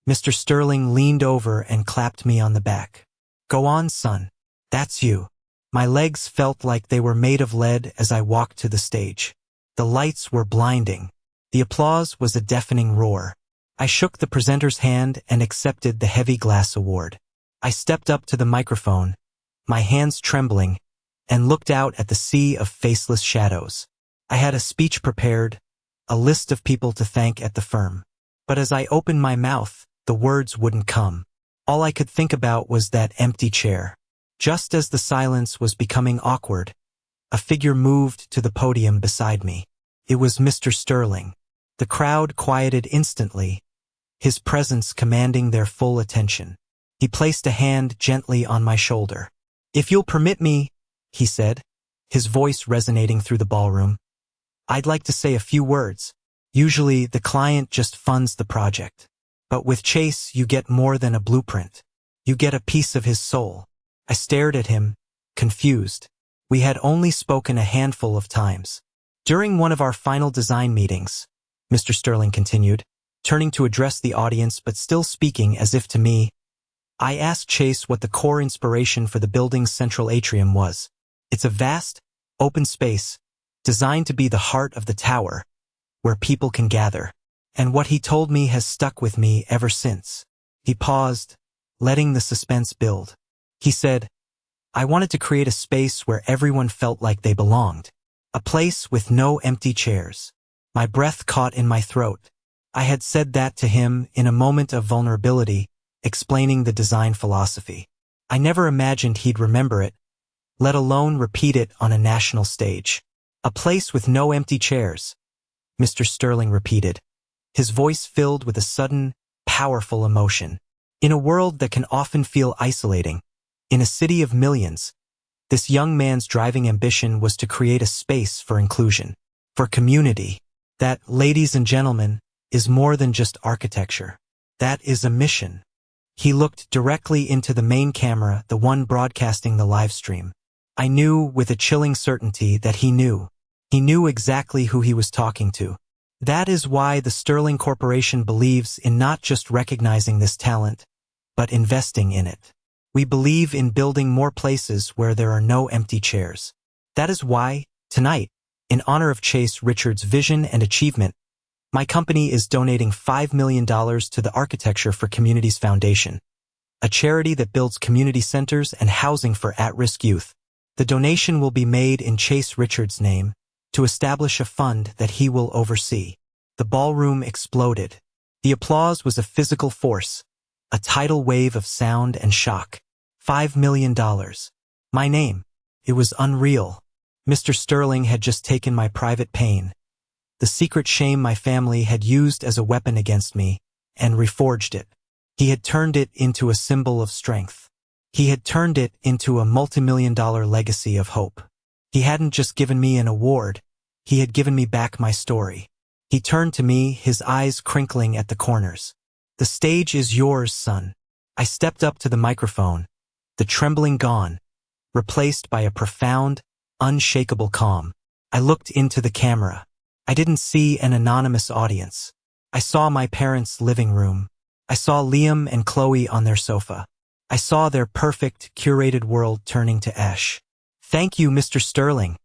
Mr. Sterling leaned over and clapped me on the back. "Go on, son. That's you." My legs felt like they were made of lead as I walked to the stage. The lights were blinding. The applause was a deafening roar. I shook the presenter's hand and accepted the heavy glass award. I stepped up to the microphone, my hands trembling, and looked out at the sea of faceless shadows. I had a speech prepared, a list of people to thank at the firm. But as I opened my mouth, the words wouldn't come. All I could think about was that empty chair. Just as the silence was becoming awkward, a figure moved to the podium beside me. It was Mr. Sterling. The crowd quieted instantly, his presence commanding their full attention. He placed a hand gently on my shoulder. "If you'll permit me," he said, his voice resonating through the ballroom, "I'd like to say a few words. Usually, the client just funds the project. But with Chase, you get more than a blueprint. You get a piece of his soul." I stared at him, confused. We had only spoken a handful of times. "During one of our final design meetings," Mr. Sterling continued, turning to address the audience but still speaking as if to me, "I asked Chase what the core inspiration for the building's central atrium was. It's a vast, open space, designed to be the heart of the tower, where people can gather. And what he told me has stuck with me ever since." He paused, letting the suspense build. He said, I wanted to create a space where everyone felt like they belonged. A place with no empty chairs. My breath caught in my throat. I had said that to him in a moment of vulnerability, explaining the design philosophy. I never imagined he'd remember it, let alone repeat it on a national stage. A place with no empty chairs, Mr. Sterling repeated, his voice filled with a sudden, powerful emotion. In a world that can often feel isolating, in a city of millions, this young man's driving ambition was to create a space for inclusion, for community. That, ladies and gentlemen, is more than just architecture. That is a mission. He looked directly into the main camera, the one broadcasting the live stream. I knew with a chilling certainty that he knew. He knew exactly who he was talking to. That is why the Sterling Corporation believes in not just recognizing this talent, but investing in it. We believe in building more places where there are no empty chairs. That is why, tonight, in honor of Chase Richards' vision and achievement, my company is donating $5 million to the Architecture for Communities Foundation, a charity that builds community centers and housing for at-risk youth. The donation will be made in Chase Richards' name to establish a fund that he will oversee. The ballroom exploded. The applause was a physical force, a tidal wave of sound and shock. $5 million. My name. It was unreal. Mr. Sterling had just taken my private pain, the secret shame my family had used as a weapon against me, and reforged it. He had turned it into a symbol of strength. He had turned it into a multimillion-dollar legacy of hope. He hadn't just given me an award, he had given me back my story. He turned to me, his eyes crinkling at the corners. The stage is yours, son. I stepped up to the microphone, the trembling gone, replaced by a profound, unshakable calm. I looked into the camera. I didn't see an anonymous audience. I saw my parents' living room. I saw Liam and Chloe on their sofa. I saw their perfect, curated world turning to ash. Thank you, Mr. Sterling,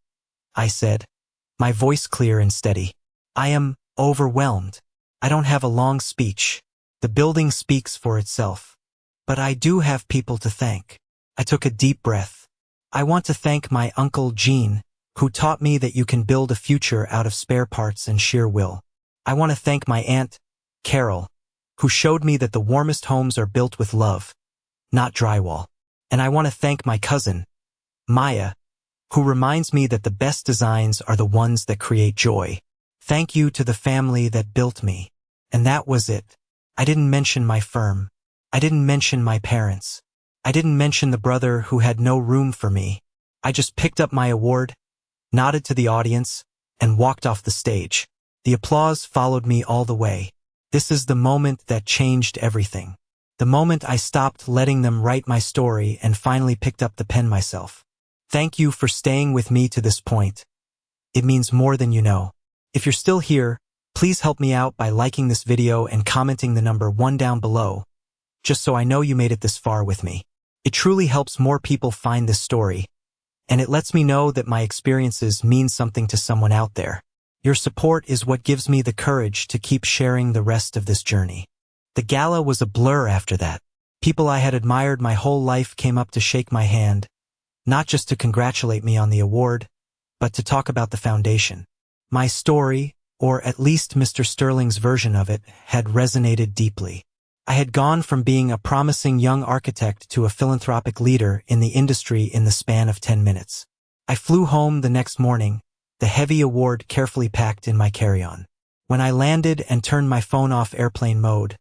I said, my voice clear and steady. I am overwhelmed. I don't have a long speech. The building speaks for itself. But I do have people to thank. I took a deep breath. I want to thank my Uncle Gene, who taught me that you can build a future out of spare parts and sheer will. I want to thank my aunt, Carol, who showed me that the warmest homes are built with love, not drywall. And I want to thank my cousin, Maya, who reminds me that the best designs are the ones that create joy. Thank you to the family that built me. And that was it. I didn't mention my firm. I didn't mention my parents. I didn't mention the brother who had no room for me. I just picked up my award, nodded to the audience, and walked off the stage. The applause followed me all the way. This is the moment that changed everything. The moment I stopped letting them write my story and finally picked up the pen myself. Thank you for staying with me to this point. It means more than you know. If you're still here, please help me out by liking this video and commenting the number 1 down below, just so I know you made it this far with me. It truly helps more people find this story, and it lets me know that my experiences mean something to someone out there. Your support is what gives me the courage to keep sharing the rest of this journey. The gala was a blur after that. People I had admired my whole life came up to shake my hand, not just to congratulate me on the award, but to talk about the foundation. My story, or at least Mr. Sterling's version of it, had resonated deeply. I had gone from being a promising young architect to a philanthropic leader in the industry in the span of 10 minutes. I flew home the next morning, the heavy award carefully packed in my carry-on. When I landed and turned my phone off airplane mode,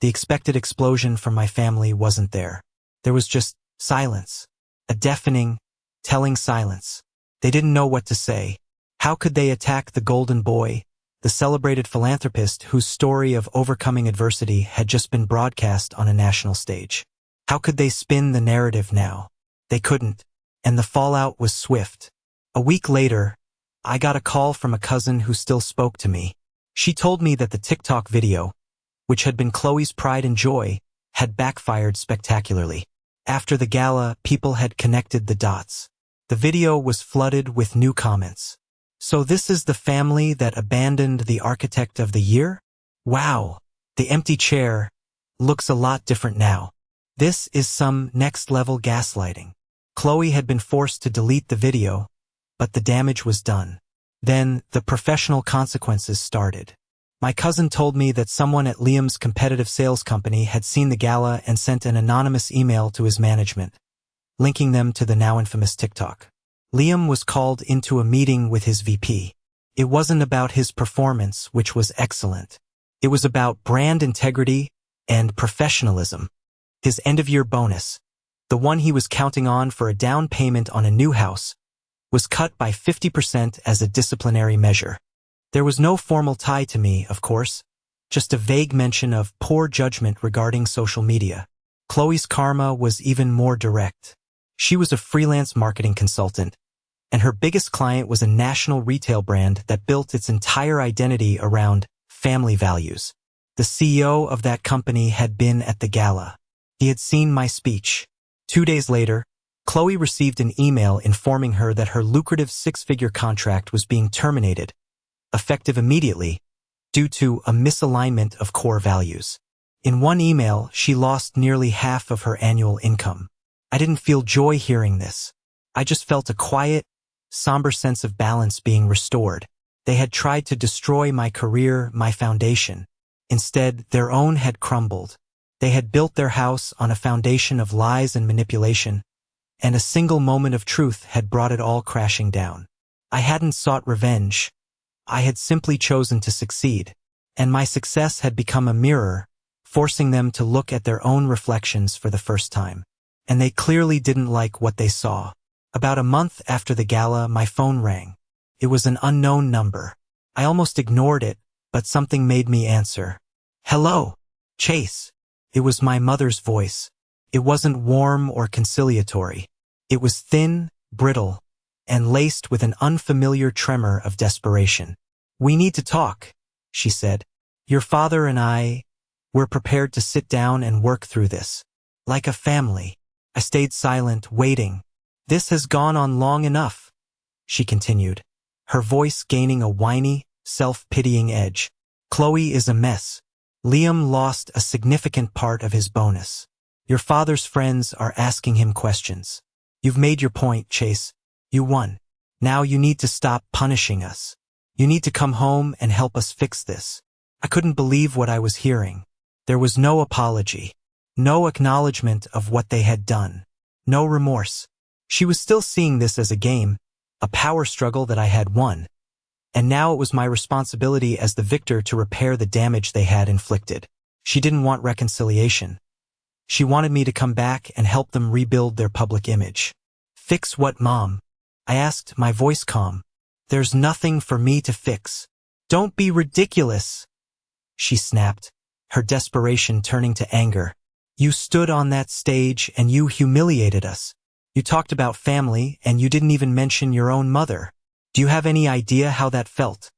the expected explosion from my family wasn't there. There was just silence. A deafening, telling silence. They didn't know what to say. How could they attack the golden boy, the celebrated philanthropist whose story of overcoming adversity had just been broadcast on a national stage? How could they spin the narrative now? They couldn't, and the fallout was swift. A week later, I got a call from a cousin who still spoke to me. She told me that the TikTok video, which had been Chloe's pride and joy, had backfired spectacularly. After the gala, people had connected the dots. The video was flooded with new comments. So this is the family that abandoned the architect of the year? Wow, the empty chair looks a lot different now. This is some next-level gaslighting. Chloe had been forced to delete the video, but the damage was done. Then, the professional consequences started. My cousin told me that someone at Liam's competitive sales company had seen the gala and sent an anonymous email to his management, linking them to the now infamous TikTok. Liam was called into a meeting with his VP. It wasn't about his performance, which was excellent. It was about brand integrity and professionalism. His end-of-year bonus, the one he was counting on for a down payment on a new house, was cut by 50% as a disciplinary measure. There was no formal tie to me, of course, just a vague mention of poor judgment regarding social media. Chloe's karma was even more direct. She was a freelance marketing consultant, and her biggest client was a national retail brand that built its entire identity around family values. The CEO of that company had been at the gala. He had seen my speech. 2 days later, Chloe received an email informing her that her lucrative 6-figure contract was being terminated, effective immediately, due to a misalignment of core values. In one email, she lost nearly half of her annual income. I didn't feel joy hearing this. I just felt a quiet, somber sense of balance being restored. They had tried to destroy my career, my foundation. Instead, their own had crumbled. They had built their house on a foundation of lies and manipulation, and a single moment of truth had brought it all crashing down. I hadn't sought revenge. I had simply chosen to succeed, and my success had become a mirror, forcing them to look at their own reflections for the first time. And they clearly didn't like what they saw. About a month after the gala, my phone rang. It was an unknown number. I almost ignored it, but something made me answer. "Hello, Chase." It was my mother's voice. It wasn't warm or conciliatory. It was thin, brittle, and laced with an unfamiliar tremor of desperation. "We need to talk," she said. "Your father and we're prepared to sit down and work through this. Like a family." I stayed silent, waiting. "This has gone on long enough," she continued, her voice gaining a whiny, self-pitying edge. "Chloe is a mess. Liam lost a significant part of his bonus. Your father's friends are asking him questions. You've made your point, Chase. You won. Now you need to stop punishing us. You need to come home and help us fix this." I couldn't believe what I was hearing. There was no apology, no acknowledgement of what they had done, no remorse. She was still seeing this as a game, a power struggle that I had won, and now it was my responsibility as the victor to repair the damage they had inflicted. She didn't want reconciliation. She wanted me to come back and help them rebuild their public image. "Fix what, Mom?" I asked, my voice calm. "There's nothing for me to fix." "Don't be ridiculous," she snapped, her desperation turning to anger. "You stood on that stage and you humiliated us. You talked about family and you didn't even mention your own mother. Do you have any idea how that felt?"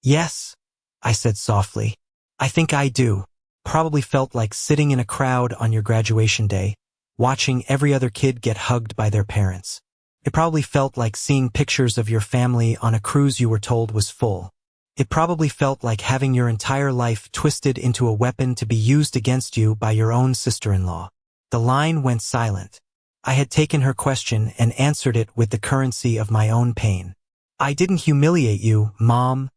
"Yes," I said softly. "I think I do. Probably felt like sitting in a crowd on your graduation day, watching every other kid get hugged by their parents. It probably felt like seeing pictures of your family on a cruise you were told was full. It probably felt like having your entire life twisted into a weapon to be used against you by your own sister-in-law." The line went silent. I had taken her question and answered it with the currency of my own pain. "I didn't humiliate you, Mom,"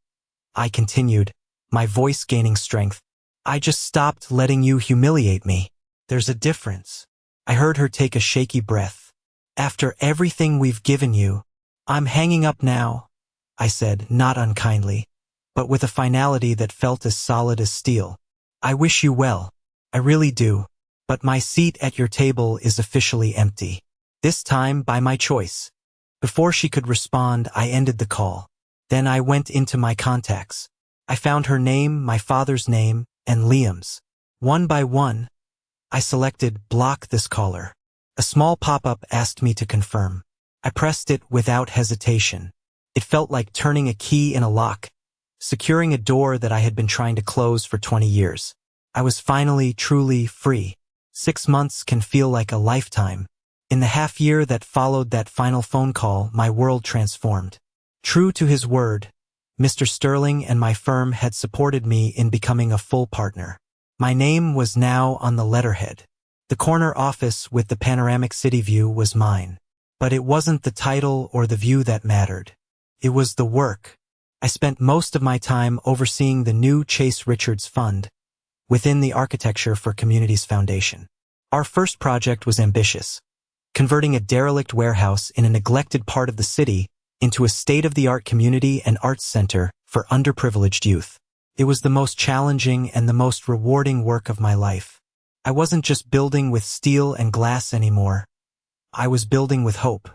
I continued, my voice gaining strength. "I just stopped letting you humiliate me. There's a difference." I heard her take a shaky breath. "After everything we've given you, I'm hanging up now," I said, not unkindly, but with a finality that felt as solid as steel. "I wish you well. I really do. But my seat at your table is officially empty. This time by my choice." Before she could respond, I ended the call. Then I went into my contacts. I found her name, my father's name, and Liam's. One by one, I selected block this caller. A small pop-up asked me to confirm. I pressed it without hesitation. It felt like turning a key in a lock, securing a door that I had been trying to close for 20 years. I was finally, truly free. 6 months can feel like a lifetime. In the half-year that followed that final phone call, my world transformed. True to his word, Mr. Sterling and my firm had supported me in becoming a full partner. My name was now on the letterhead. The corner office with the panoramic city view was mine. But it wasn't the title or the view that mattered. It was the work. I spent most of my time overseeing the new Chase Richards Fund within the Architecture for Communities Foundation. Our first project was ambitious, converting a derelict warehouse in a neglected part of the city into a state-of-the-art community and arts center for underprivileged youth. It was the most challenging and the most rewarding work of my life. I wasn't just building with steel and glass anymore. I was building with hope.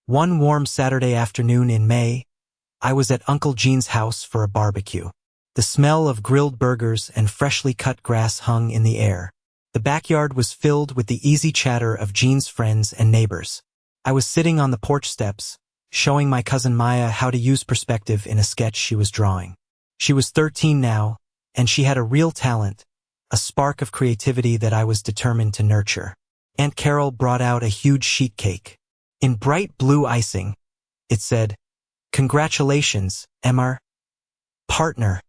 One warm Saturday afternoon in May, I was at Uncle Gene's house for a barbecue. The smell of grilled burgers and freshly cut grass hung in the air. The backyard was filled with the easy chatter of Gene's friends and neighbors. I was sitting on the porch steps, showing my cousin Maya how to use perspective in a sketch she was drawing. She was 13 now, and she had a real talent, a spark of creativity that I was determined to nurture. Aunt Carol brought out a huge sheet cake. In bright blue icing, it said, "Congratulations, Emma. Partner."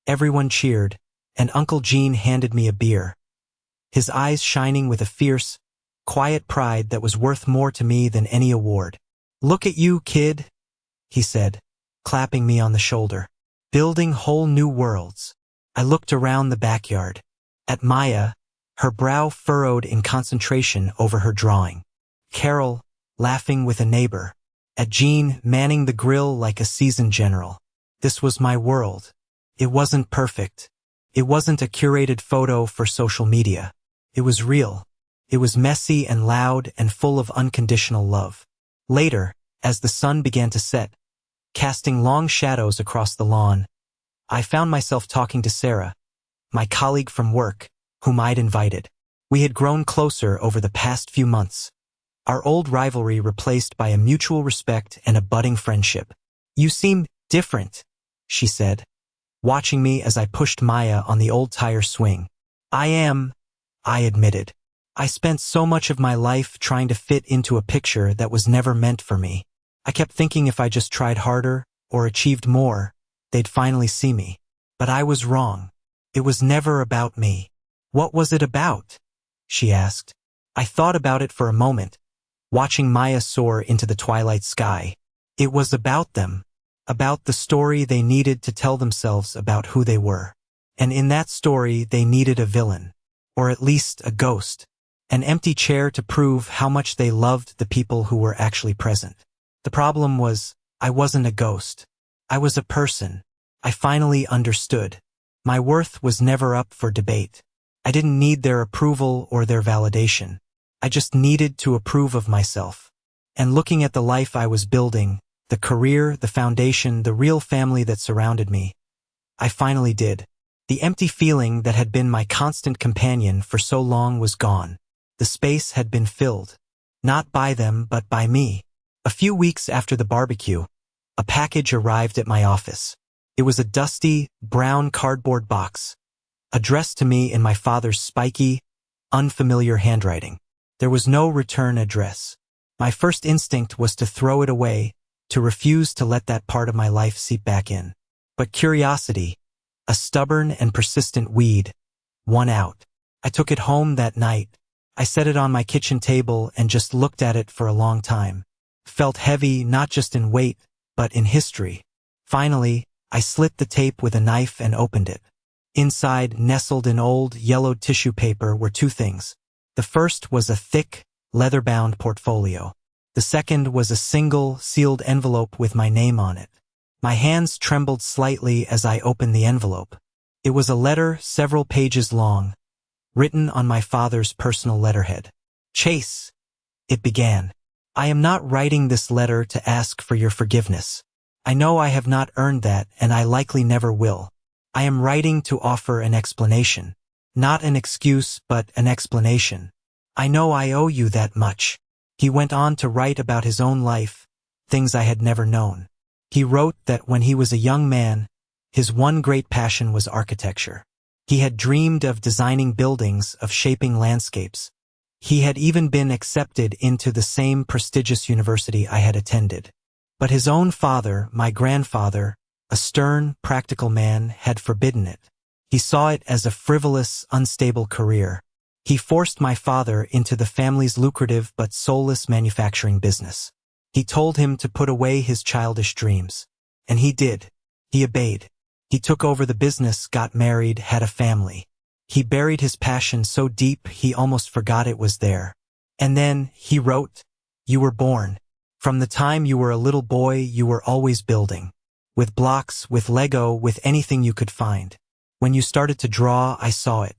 Everyone cheered, and Uncle Gene handed me a beer, his eyes shining with a fierce, quiet pride that was worth more to me than any award. "Look at you, kid," he said, clapping me on the shoulder. "Building whole new worlds." I looked around the backyard. At Maya, her brow furrowed in concentration over her drawing. Carol, laughing with a neighbor. At Gene, manning the grill like a seasoned general. This was my world. It wasn't perfect. It wasn't a curated photo for social media. It was real. It was messy and loud and full of unconditional love. Later, as the sun began to set, casting long shadows across the lawn, I found myself talking to Sarah, my colleague from work, whom I'd invited. We had grown closer over the past few months, our old rivalry replaced by a mutual respect and a budding friendship. "You seem different," she said, watching me as I pushed Maya on the old tire swing. "I am," I admitted. "I spent so much of my life trying to fit into a picture that was never meant for me. I kept thinking if I just tried harder or achieved more, they'd finally see me. But I was wrong. It was never about me." "What was it about?" she asked. I thought about it for a moment, watching Maya soar into the twilight sky. It was about them, about the story they needed to tell themselves about who they were. And in that story, they needed a villain, or at least a ghost, an empty chair to prove how much they loved the people who were actually present. The problem was, I wasn't a ghost. I was a person. I finally understood. My worth was never up for debate. I didn't need their approval or their validation. I just needed to approve of myself. And looking at the life I was building, the career, the foundation, the real family that surrounded me, I finally did. The empty feeling that had been my constant companion for so long was gone. The space had been filled. Not by them, but by me. A few weeks after the barbecue, a package arrived at my office. It was a dusty, brown cardboard box, addressed to me in my father's spiky, unfamiliar handwriting. There was no return address. My first instinct was to throw it away, to refuse to let that part of my life seep back in. But curiosity, a stubborn and persistent weed, won out. I took it home that night. I set it on my kitchen table and just looked at it for a long time. Felt heavy not just in weight, but in history. Finally, I slit the tape with a knife and opened it. Inside, nestled in old, yellowed tissue paper, were two things. The first was a thick, leather-bound portfolio. The second was a single, sealed envelope with my name on it. My hands trembled slightly as I opened the envelope. It was a letter several pages long, written on my father's personal letterhead. "Chase," it began. "I am not writing this letter to ask for your forgiveness. I know I have not earned that, and I likely never will. I am writing to offer an explanation. Not an excuse, but an explanation. I know I owe you that much." He went on to write about his own life, things I had never known. He wrote that when he was a young man, his one great passion was architecture. He had dreamed of designing buildings, of shaping landscapes. He had even been accepted into the same prestigious university I had attended. But his own father, my grandfather, a stern, practical man, had forbidden it. He saw it as a frivolous, unstable career. He forced my father into the family's lucrative but soulless manufacturing business. He told him to put away his childish dreams. And he did. He obeyed. He took over the business, got married, had a family. He buried his passion so deep he almost forgot it was there. And then, he wrote, "You were born. From the time you were a little boy, you were always building. With blocks, with Lego, with anything you could find. When you started to draw, I saw it.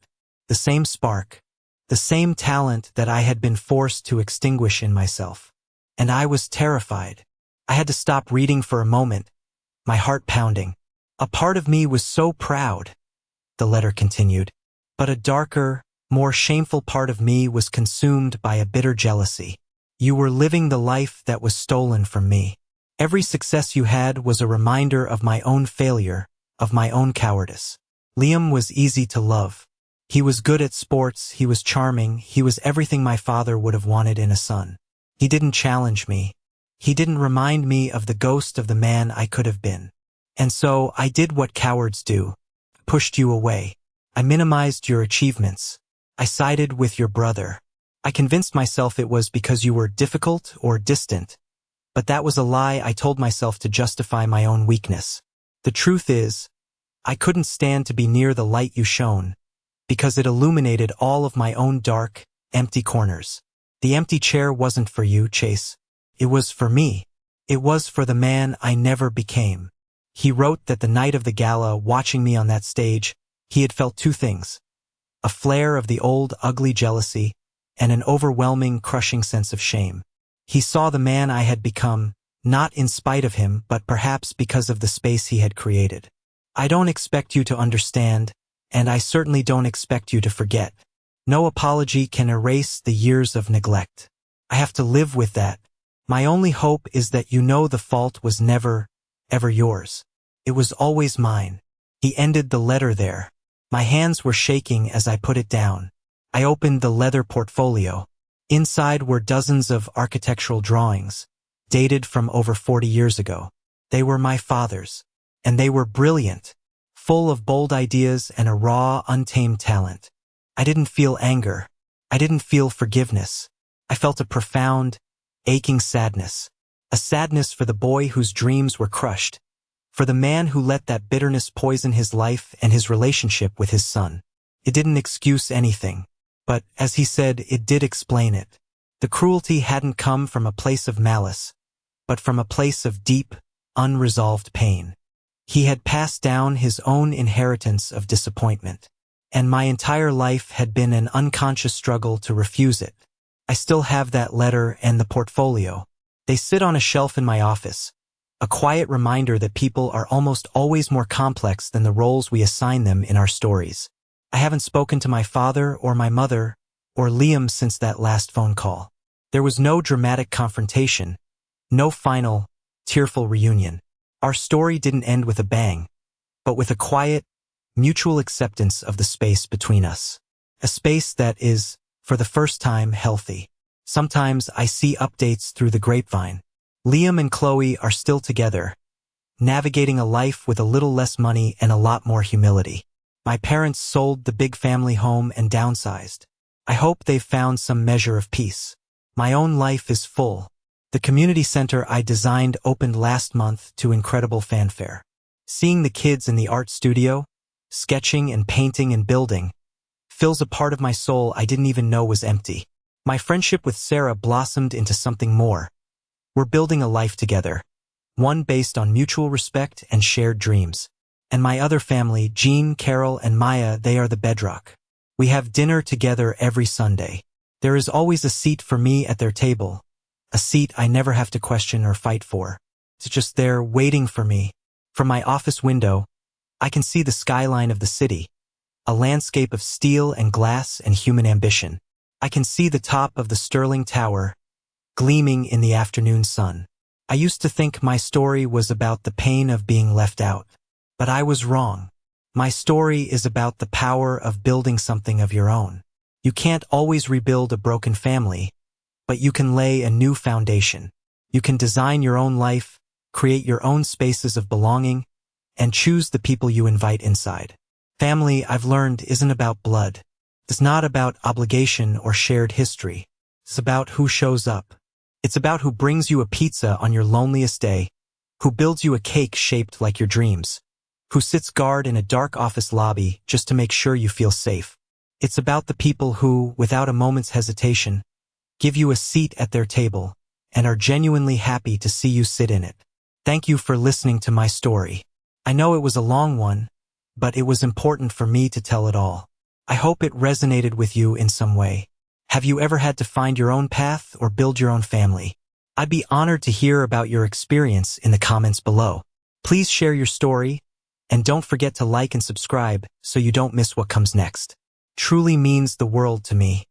The same spark. The same talent that I had been forced to extinguish in myself. And I was terrified. I had to stop reading for a moment, my heart pounding. A part of me was so proud," the letter continued, "but a darker, more shameful part of me was consumed by a bitter jealousy. You were living the life that was stolen from me. Every success you had was a reminder of my own failure, of my own cowardice. Liam was easy to love. He was good at sports, he was charming, he was everything my father would have wanted in a son. He didn't challenge me. He didn't remind me of the ghost of the man I could have been. And so I did what cowards do. Pushed you away. I minimized your achievements. I sided with your brother. I convinced myself it was because you were difficult or distant. But that was a lie I told myself to justify my own weakness. The truth is, I couldn't stand to be near the light you shone, because it illuminated all of my own dark, empty corners. The empty chair wasn't for you, Chase. It was for me. It was for the man I never became." He wrote that the night of the gala, watching me on that stage, he had felt two things: a flare of the old, ugly jealousy, and an overwhelming, crushing sense of shame. He saw the man I had become, not in spite of him, but perhaps because of the space he had created. I don't expect you to understand, and I certainly don't expect you to forget. No apology can erase the years of neglect. I have to live with that. My only hope is that you know the fault was never, ever yours. It was always mine." He ended the letter there. My hands were shaking as I put it down. I opened the leather portfolio. Inside were dozens of architectural drawings, dated from over 40 years ago. They were my father's. And they were brilliant, full of bold ideas and a raw, untamed talent. I didn't feel anger. I didn't feel forgiveness. I felt a profound, aching sadness. A sadness for the boy whose dreams were crushed, for the man who let that bitterness poison his life and his relationship with his son. It didn't excuse anything, but, as he said, it did explain it. The cruelty hadn't come from a place of malice, but from a place of deep, unresolved pain. He had passed down his own inheritance of disappointment, and my entire life had been an unconscious struggle to refuse it. I still have that letter and the portfolio. They sit on a shelf in my office, a quiet reminder that people are almost always more complex than the roles we assign them in our stories. I haven't spoken to my father or my mother or Liam since that last phone call. There was no dramatic confrontation, no final, tearful reunion. Our story didn't end with a bang, but with a quiet, mutual acceptance of the space between us. A space that is, for the first time, healthy. Sometimes I see updates through the grapevine. Liam and Chloe are still together, navigating a life with a little less money and a lot more humility. My parents sold the big family home and downsized. I hope they've found some measure of peace. My own life is full. The community center I designed opened last month to incredible fanfare. Seeing the kids in the art studio, sketching and painting and building, fills a part of my soul I didn't even know was empty. My friendship with Sarah blossomed into something more. We're building a life together, one based on mutual respect and shared dreams. And my other family, Jean, Carol, and Maya, they are the bedrock. We have dinner together every Sunday. There is always a seat for me at their table, a seat I never have to question or fight for. It's just there waiting for me. From my office window, I can see the skyline of the city, a landscape of steel and glass and human ambition. I can see the top of the Sterling Tower, gleaming in the afternoon sun. I used to think my story was about the pain of being left out, but I was wrong. My story is about the power of building something of your own. You can't always rebuild a broken family, but you can lay a new foundation. You can design your own life, create your own spaces of belonging, and choose the people you invite inside. Family, I've learned, isn't about blood. It's not about obligation or shared history. It's about who shows up. It's about who brings you a pizza on your loneliest day, who builds you a cake shaped like your dreams, who sits guard in a dark office lobby just to make sure you feel safe. It's about the people who, without a moment's hesitation, give you a seat at their table and are genuinely happy to see you sit in it. Thank you for listening to my story. I know it was a long one, but it was important for me to tell it all. I hope it resonated with you in some way. Have you ever had to find your own path or build your own family? I'd be honored to hear about your experience in the comments below. Please share your story, and don't forget to like and subscribe so you don't miss what comes next. Truly means the world to me.